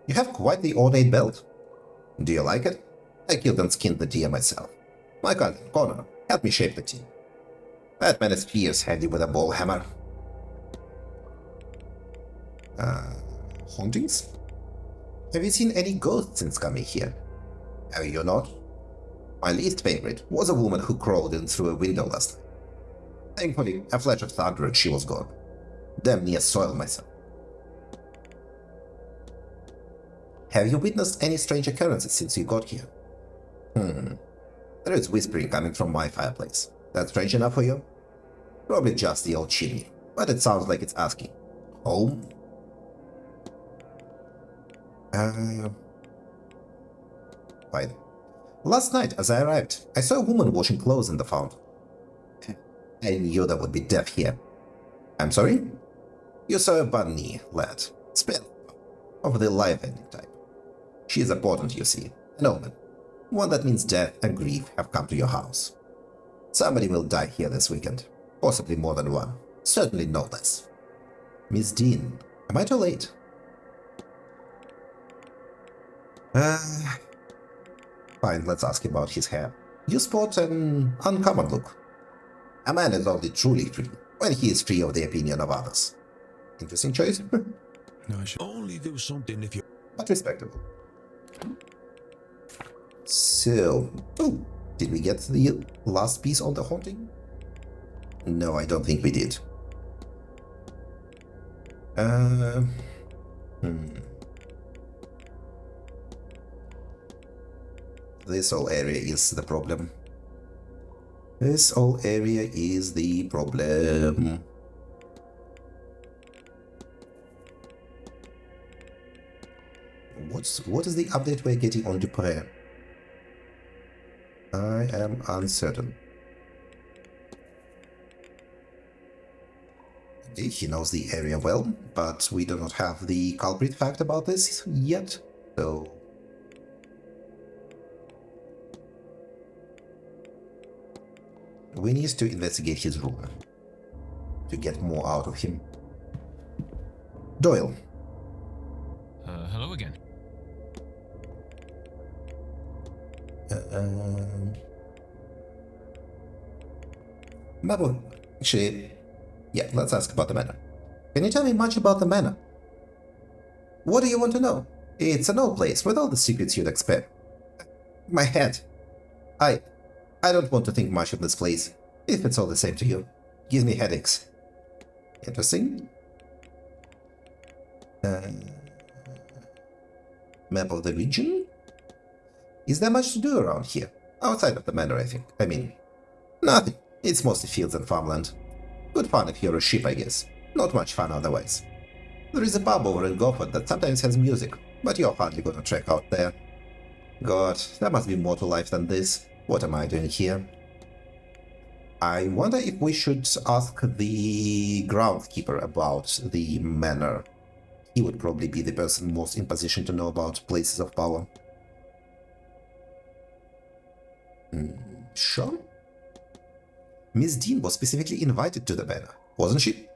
You have quite the ornate belt. Do you like it? I killed and skinned the deer myself. My cousin, Connor, helped me shape the team. That man is fierce handy with a ball hammer. Hauntings? Have you seen any ghosts since coming here? Have you not? My least favorite was a woman who crawled in through a window last night. Thankfully, a flash of thunder and she was gone. Damn near soiled myself. Have you witnessed any strange occurrences since you got here? There is whispering coming from my fireplace. That's strange enough for you? Probably just the old chimney, but it sounds like it's asking. Home? Fine. Last night, as I arrived, I saw a woman washing clothes in the fountain. I knew there would be death here. I'm sorry? You saw a bunny, lad. Spell. Of the life-ending type. She is important, you see. An omen. One that means death and grief have come to your house. Somebody will die here this weekend. Possibly more than one. Certainly no less. Miss Dean, am I too late? Fine, let's ask about his hair. You sport an uncommon look. A man is only truly free when he is free of the opinion of others. Interesting choice. No, I should only do something if you... But respectable. So, did we get the last piece on the haunting? No, I don't think we did. This whole area is the problem. This whole area is the problem. What is the update we're getting on Dupré? I am uncertain. He knows the area well, but we do not have the culprit fact about this yet, so... we need to investigate his room to get more out of him. Doyle. Hello again. Mabu, actually, yeah, let's ask about the manor. Can you tell me much about the manor? What do you want to know? It's an old place with all the secrets you'd expect. My head. I don't want to think much of this place, if it's all the same to you. Gives me headaches. Interesting. Map of the region? Is there much to do around here? Outside of the manor, I think. I mean, nothing. It's mostly fields and farmland. Good fun if you're a sheep, I guess. Not much fun otherwise. There is a pub over in Gofford that sometimes has music, but you're hardly gonna trek out there. God, there must be more to life than this. What am I doing here? I wonder if we should ask the groundskeeper about the manor. He would probably be the person most in position to know about places of power. Sure. Miss Dean was specifically invited to the manor, wasn't she?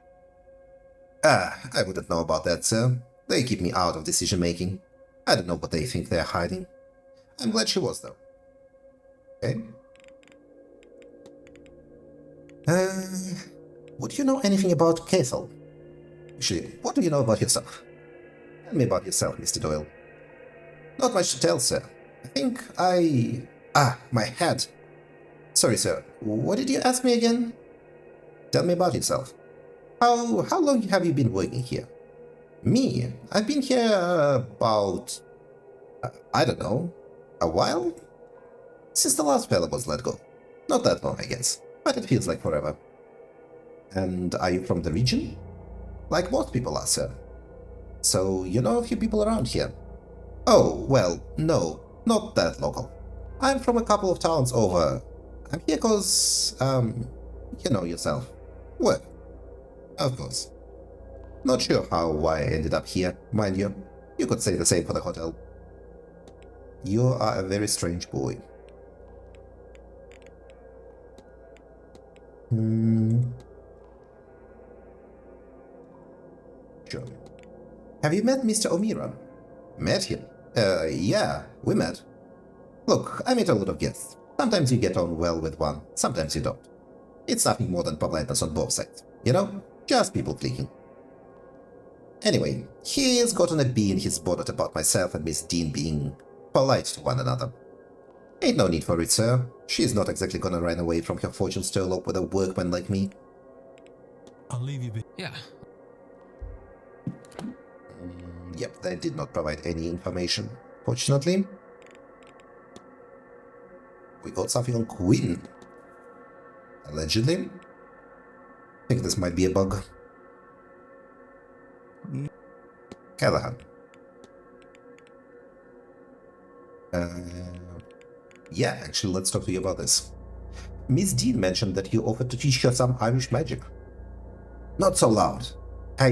I wouldn't know about that, sir. They keep me out of decision-making. I don't know what they think they're hiding. I'm glad she was, though. Okay. Would you know anything about Castle? Actually, what do you know about yourself? Tell me about yourself, Mr. Doyle. Not much to tell, sir. I think my head. Sorry, sir. What did you ask me again? Tell me about yourself. How long have you been working here? Me? I've been here about... I don't know. A while? Since the last fella was let go. Not that long, I guess. But it feels like forever. And are you from the region? like most people are, sir. So you know a few people around here? Oh, well, no, not that local. I'm from a couple of towns over. I'm here cause, you know yourself. Work. Of course. Not sure how why I ended up here, mind you. You could say the same for the hotel. You are a very strange boy. Sure. Have you met Mr. O'Meara? Met him? Yeah, we met. Look, I meet a lot of guests. Sometimes you get on well with one, sometimes you don't. It's nothing more than politeness on both sides, you know? Just people clicking. Anyway, he's gotten a bee in his bonnet about myself and Miss Dean being polite to one another. Ain't no need for it, sir. She's not exactly gonna run away from her fortunes to elope with a workman like me. I'll leave you be. Yeah. Yep, they did not provide any information, fortunately. We got something on Quinn. Allegedly. I think this might be a bug. Callahan. Yeah, actually, let's talk to you about this. Miss Dean mentioned that you offered to teach her some Irish magic. Not so loud. I,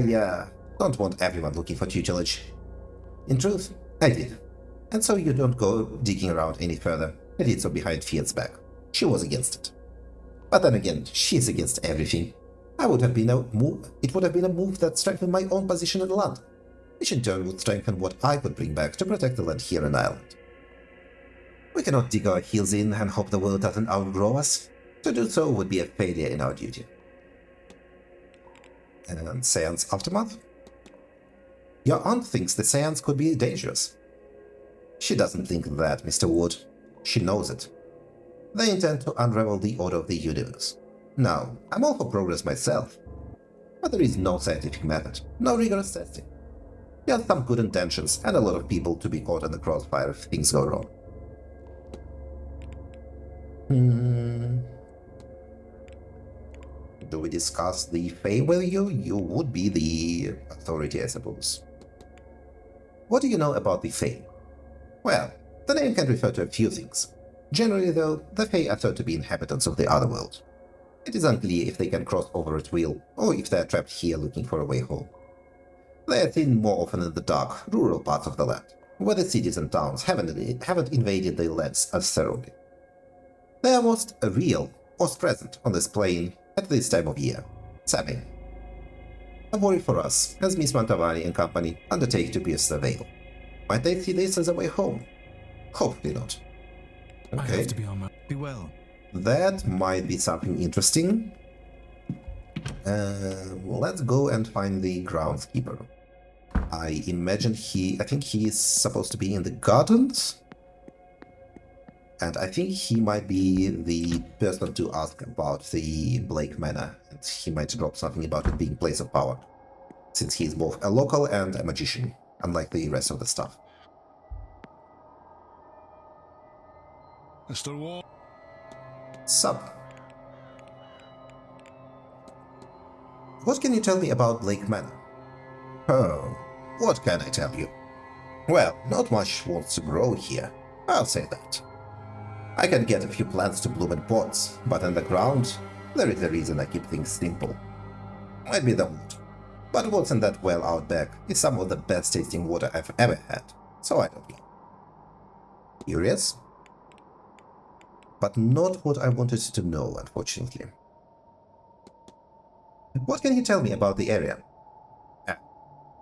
don't want everyone looking for tutelage. In truth, I did. And so you don't go digging around any further. I did so behind Fiat's back. She was against it. But then again, she's against everything. It would have been a move that strengthened my own position in the land, which in turn would strengthen what I could bring back to protect the land here in Ireland. We cannot dig our heels in and hope the world doesn't outgrow us. To do so would be a failure in our duty. And Seance aftermath? Your aunt thinks the Seance could be dangerous. She doesn't think that, Mr. Wood. She knows it. They intend to unravel the order of the universe. Now, I'm all for progress myself, but there is no scientific method, no rigorous testing. Just some good intentions and a lot of people to be caught in the crossfire if things go wrong. Do we discuss the Fae with you? You would be the authority, I suppose. What do you know about the Fae? Well, the name can refer to a few things. Generally, though, the Fae are thought to be inhabitants of the other world. It is unclear if they can cross over at will, or if they are trapped here looking for a way home. They are seen more often in the dark, rural parts of the land, where the cities and towns haven't invaded their lands as thoroughly. They are most real, most present on this plane at this time of year, Samhain. A worry for us, as Miss Mantovani and company undertake to pierce the veil. Might they see this as a way home? Hopefully not. I Okay. have to be on my. Be well. That might be something interesting. Let's go and find the groundskeeper. I think he is supposed to be in the gardens. And I think he might be the person to ask about the Blake Manor. And he might drop something about it being place of power, since he's both a local and a magician, unlike the rest of the staff. Mr. Wall. Sup? What can you tell me about Blake Manor? Oh, what can I tell you? Well, not much wants to grow here, I'll say that. I can get a few plants to bloom in pots, but in the ground, there is a reason I keep things simple. Might be the wood, but what's in that well out back is some of the best tasting water I've ever had, so I don't know. Curious? But not what I wanted to know, unfortunately. What can you tell me about the area?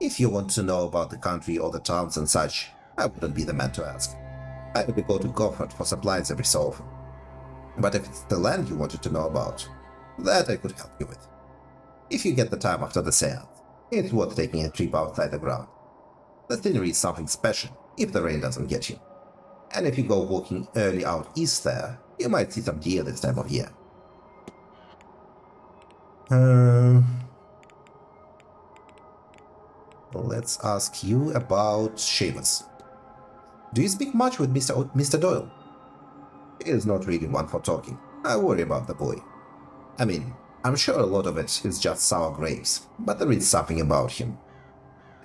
If you want to know about the country or the towns and such, I wouldn't be the man to ask. I would go to Gofford for supplies every so often. But if it's the land you wanted to know about, that I could help you with. If you get the time after the seance, it's worth taking a trip outside the ground. The scenery is something special, if the rain doesn't get you. And if you go walking early out east there, you might see some deer this time of year. Let's ask you about Seamus. Do you speak much with Mr. Doyle? He is not really one for talking. I worry about the boy. I mean, I'm sure a lot of it is just sour grapes, but there is something about him.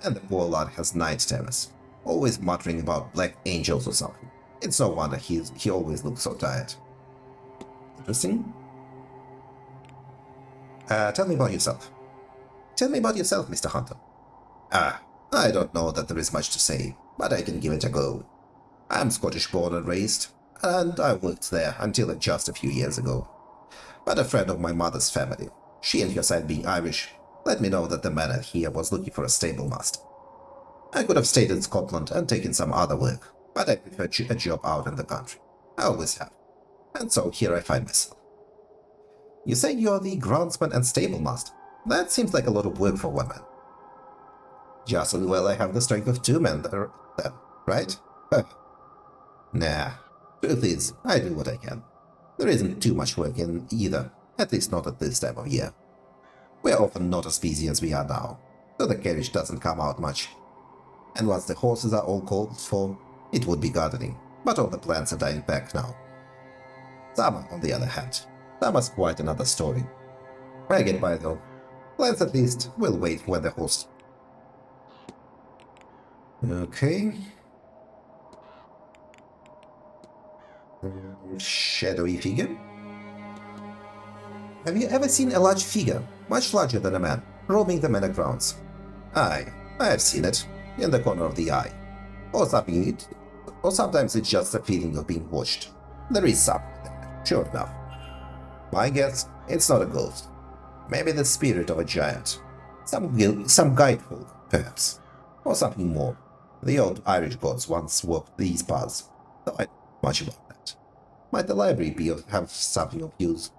And the poor lad has night terrors, always muttering about black angels or something. It's no wonder he always looks so tired. Interesting. Tell me about yourself. Tell me about yourself, Mr. Hunter. I don't know that there is much to say, but I can give it a go. I'm Scottish born and raised, and I worked there until just a few years ago. But a friend of my mother's family, she and her side being Irish, let me know that the manor here was looking for a stable master. I could have stayed in Scotland and taken some other work, but I prefer a job out in the country. I always have. And so here I find myself. You say you're the groundsman and stable master. That seems like a lot of work for one man. Just as well I have the strength of two men then, right? Nah. Truth is, I do what I can. There isn't too much work in either, at least not at this time of year. We're often not as busy as we are now, so the carriage doesn't come out much. And once the horses are all called for, it would be gardening, but all the plants are dying back now. Summer, on the other hand, summer's quite another story. I get by though. Plants at least will wait when the horse... Okay. Shadowy figure? Have you ever seen a large figure, much larger than a man, roaming the manor grounds? Aye, I have seen it, in the corner of the eye. Or something, or sometimes it's just a feeling of being watched. There is something there, sure enough. My guess, it's not a ghost. Maybe the spirit of a giant. Some guidefolk, perhaps. Or something more. The old Irish gods once walked these paths, though I don't know much about that. Might the library have something of use?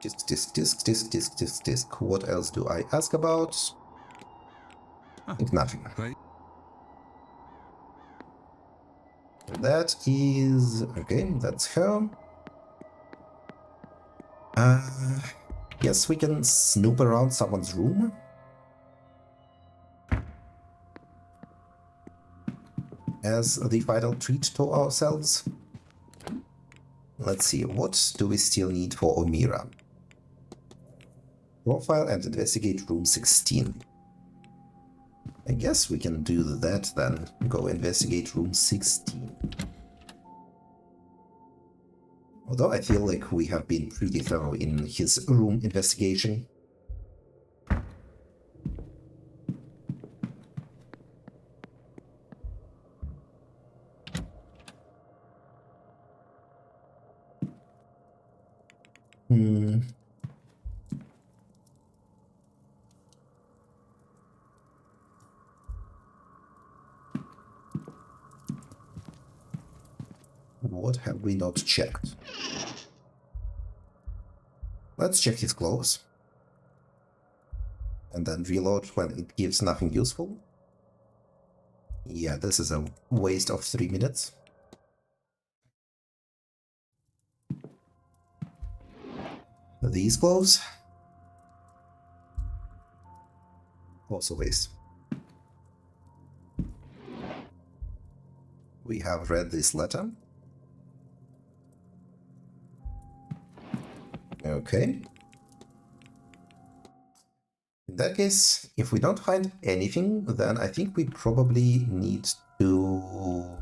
Disc. What else do I ask about? I think nothing. Right. That is... okay, that's her. Yes, we can snoop around someone's room. As the final treat to ourselves. Let's see, what do we still need for Omira? Profile and investigate room 16. I guess we can do that then. Go investigate room 16. Although I feel like we have been pretty thorough in his room investigation. What have we not checked? Let's check his clothes. And then reload when it gives nothing useful. Yeah, this is a waste of 3 minutes. These clothes. Also waste. We have read this letter. Okay. In that case, if we don't find anything, then I think we probably need to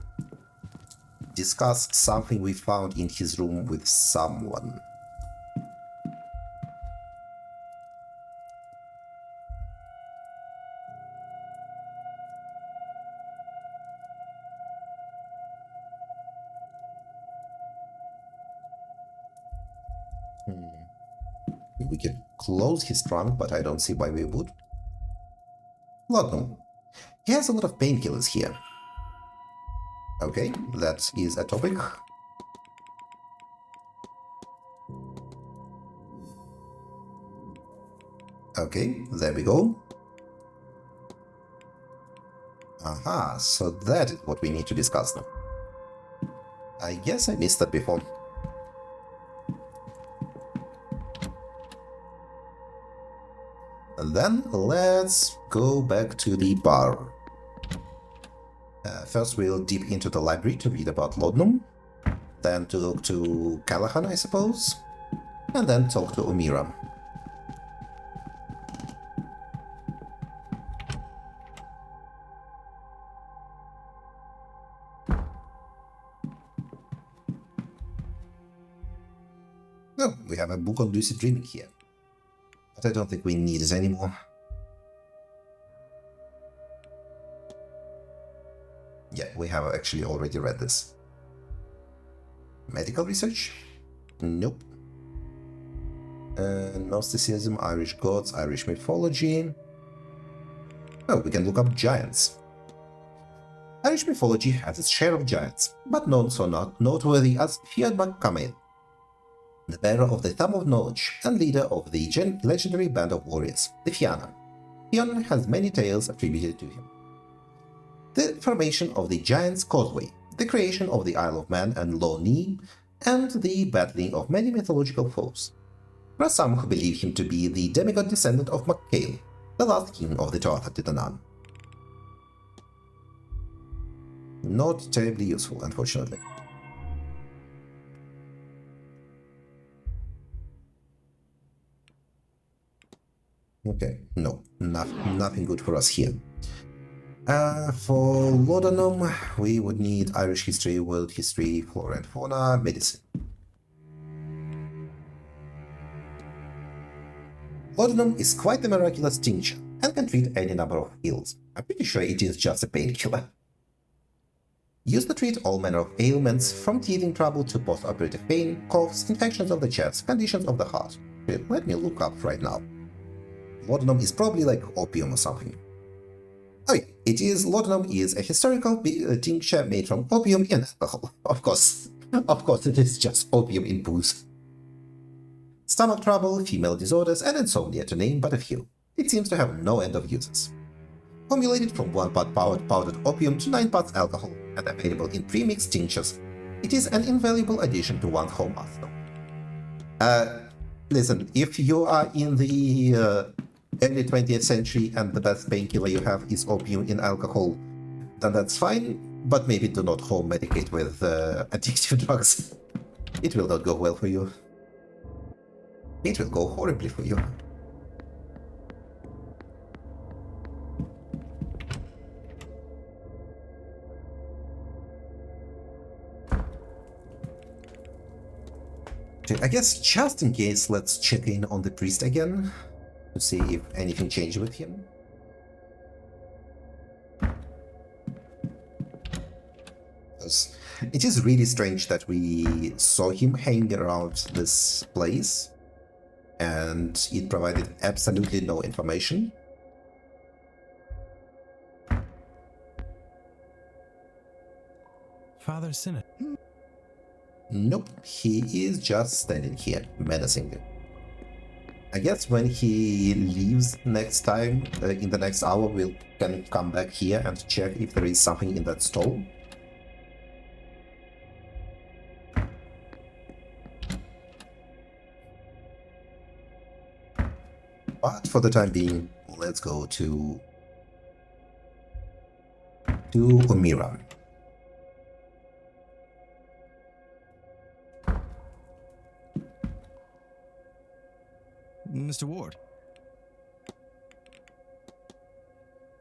discuss something we found in his room with someone. We could close his trunk, but I don't see why we would. Laudanum. He has a lot of painkillers here. Okay, that is a topic. Okay, there we go. Aha, so that is what we need to discuss now. I guess I missed that before. And then let's go back to the bar. first we'll dip into the library to read about Laudanum, then to talk to Callahan, I suppose, and then talk to Omira. Oh, we have a book on lucid dreaming here, but I don't think we need it anymore. Yeah, we have actually already read this. Medical research? Nope. Gnosticism, Irish gods, Irish mythology. Oh, we can look up giants. Irish mythology has its share of giants, but none so not noteworthy as Fionn McCumain, the bearer of the Thumb of Knowledge and leader of the legendary band of warriors, the Fianna. Fionn has many tales attributed to him. The formation of the Giant's Causeway, the creation of the Isle of Man and Lough Neagh, and the battling of many mythological foes. There are some who believe him to be the demigod descendant of MacCail, the last king of the Tuatha De Danann. Not terribly useful, unfortunately. Okay, no, nothing good for us here. For Laudanum, we would need Irish history, world history, flora and fauna, medicine. Laudanum is quite a miraculous tincture and can treat any number of ills. I'm pretty sure it is just a painkiller. Used to treat all manner of ailments, from teething trouble to post-operative pain, coughs, infections of the chest, conditions of the heart. Let me look up right now. Laudanum is probably like opium or something. Oh yeah, it is. Laudanum is a historical tincture made from opium and alcohol. Of course it is just opium in booze. Stomach trouble, female disorders, and insomnia to name but a few. It seems to have no end of uses. Formulated from 1 part powdered opium to 9 parts alcohol and available in pre-mixed tinctures, it is an invaluable addition to one's home arsenal. Listen, if you are in the early 20th century and the best painkiller you have is opium in alcohol, then that's fine, but maybe do not home medicate with addictive drugs. It will not go well for you. It will go horribly for you. I guess just in case, let's check in on the priest again to see if anything changed with him. It is really strange that we saw him hanging around this place and it provided absolutely no information. Father Sinnet. Nope, he is just standing here, menacing you. I guess when he leaves next time, in the next hour, we can come back here and check if there is something in that stall. But for the time being, let's go to Omira. Mr. Ward.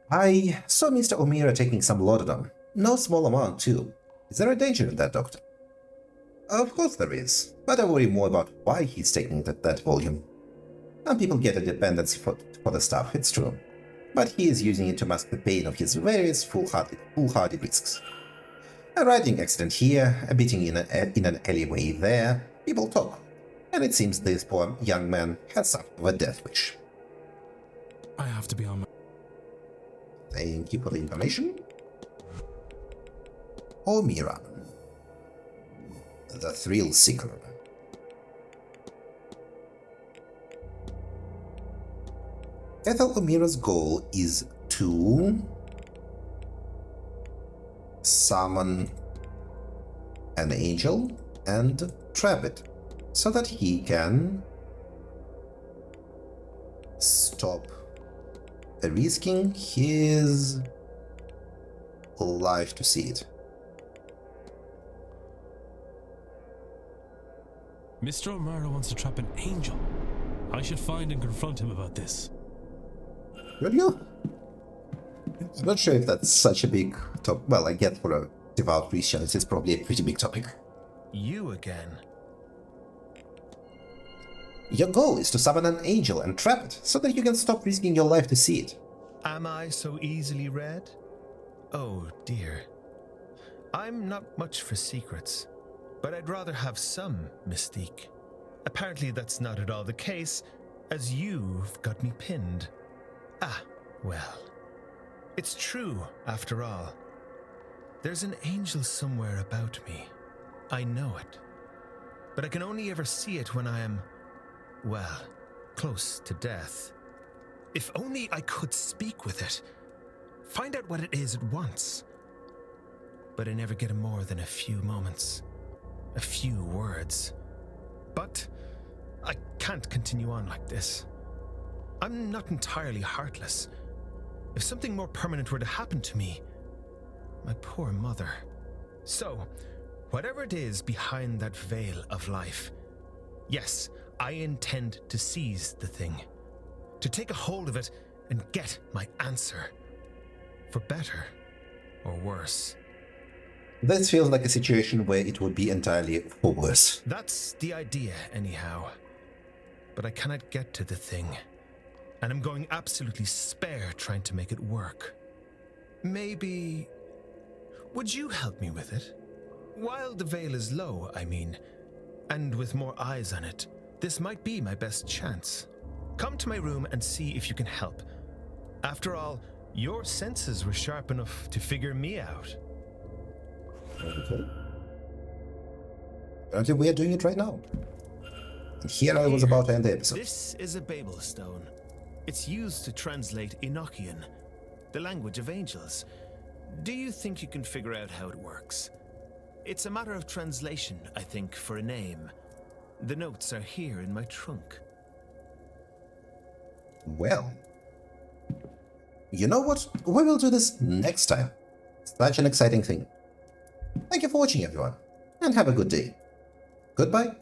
I saw Mr. Omira taking some laudanum. No small amount, too. Is there a danger in that, Doctor? Of course there is, but I worry more about why he's taking that volume. Some people get a dependency for the stuff, it's true. But he is using it to mask the pain of his various foolhardy risks. A riding accident here, a beating in an alleyway there, people talk. And it seems this poor young man has something of a death wish. I have to be on my... Thank you for the information. Omira, the Thrill Seeker. Ethel Omira's goal is to summon an angel and trap it, so that he can stop risking his life to see it. Mr. O'Mara wants to trap an angel. I should find and confront him about this. Will you? I'm not sure if that's such a big topic. Well, I get for a devout Christian, it's probably a pretty big topic. You again? Your goal is to summon an angel and trap it, so that you can stop risking your life to see it. Am I so easily read? Oh dear. I'm not much for secrets, but I'd rather have some mystique. Apparently that's not at all the case, as you've got me pinned. Ah, well. It's true, after all. There's an angel somewhere about me. I know it. But I can only ever see it when I am, well, close to death. If only I could speak with it. Find out what it is it wants. But I never get more than a few moments. A few words. But I can't continue on like this. I'm not entirely heartless. If something more permanent were to happen to me, my poor mother. So, whatever it is behind that veil of life, yes, I intend to seize the thing. To take a hold of it and get my answer. For better or worse. This feels like a situation where it would be entirely for worse. That's the idea, anyhow. But I cannot get to the thing. And I'm going absolutely spare trying to make it work. Maybe... would you help me with it? While the veil is low, I mean, and with more eyes on it, this might be my best chance. Come to my room and see if you can help. After all, your senses were sharp enough to figure me out. Okay. Apparently we are doing it right now. And here I was about to end the episode. This is a Babel stone. It's used to translate Enochian, the language of angels. Do you think you can figure out how it works? It's a matter of translation, I think, for a name. The notes are here in my trunk. Well, you know what? We will do this next time. Such an exciting thing. Thank you for watching, everyone, and have a good day. Goodbye.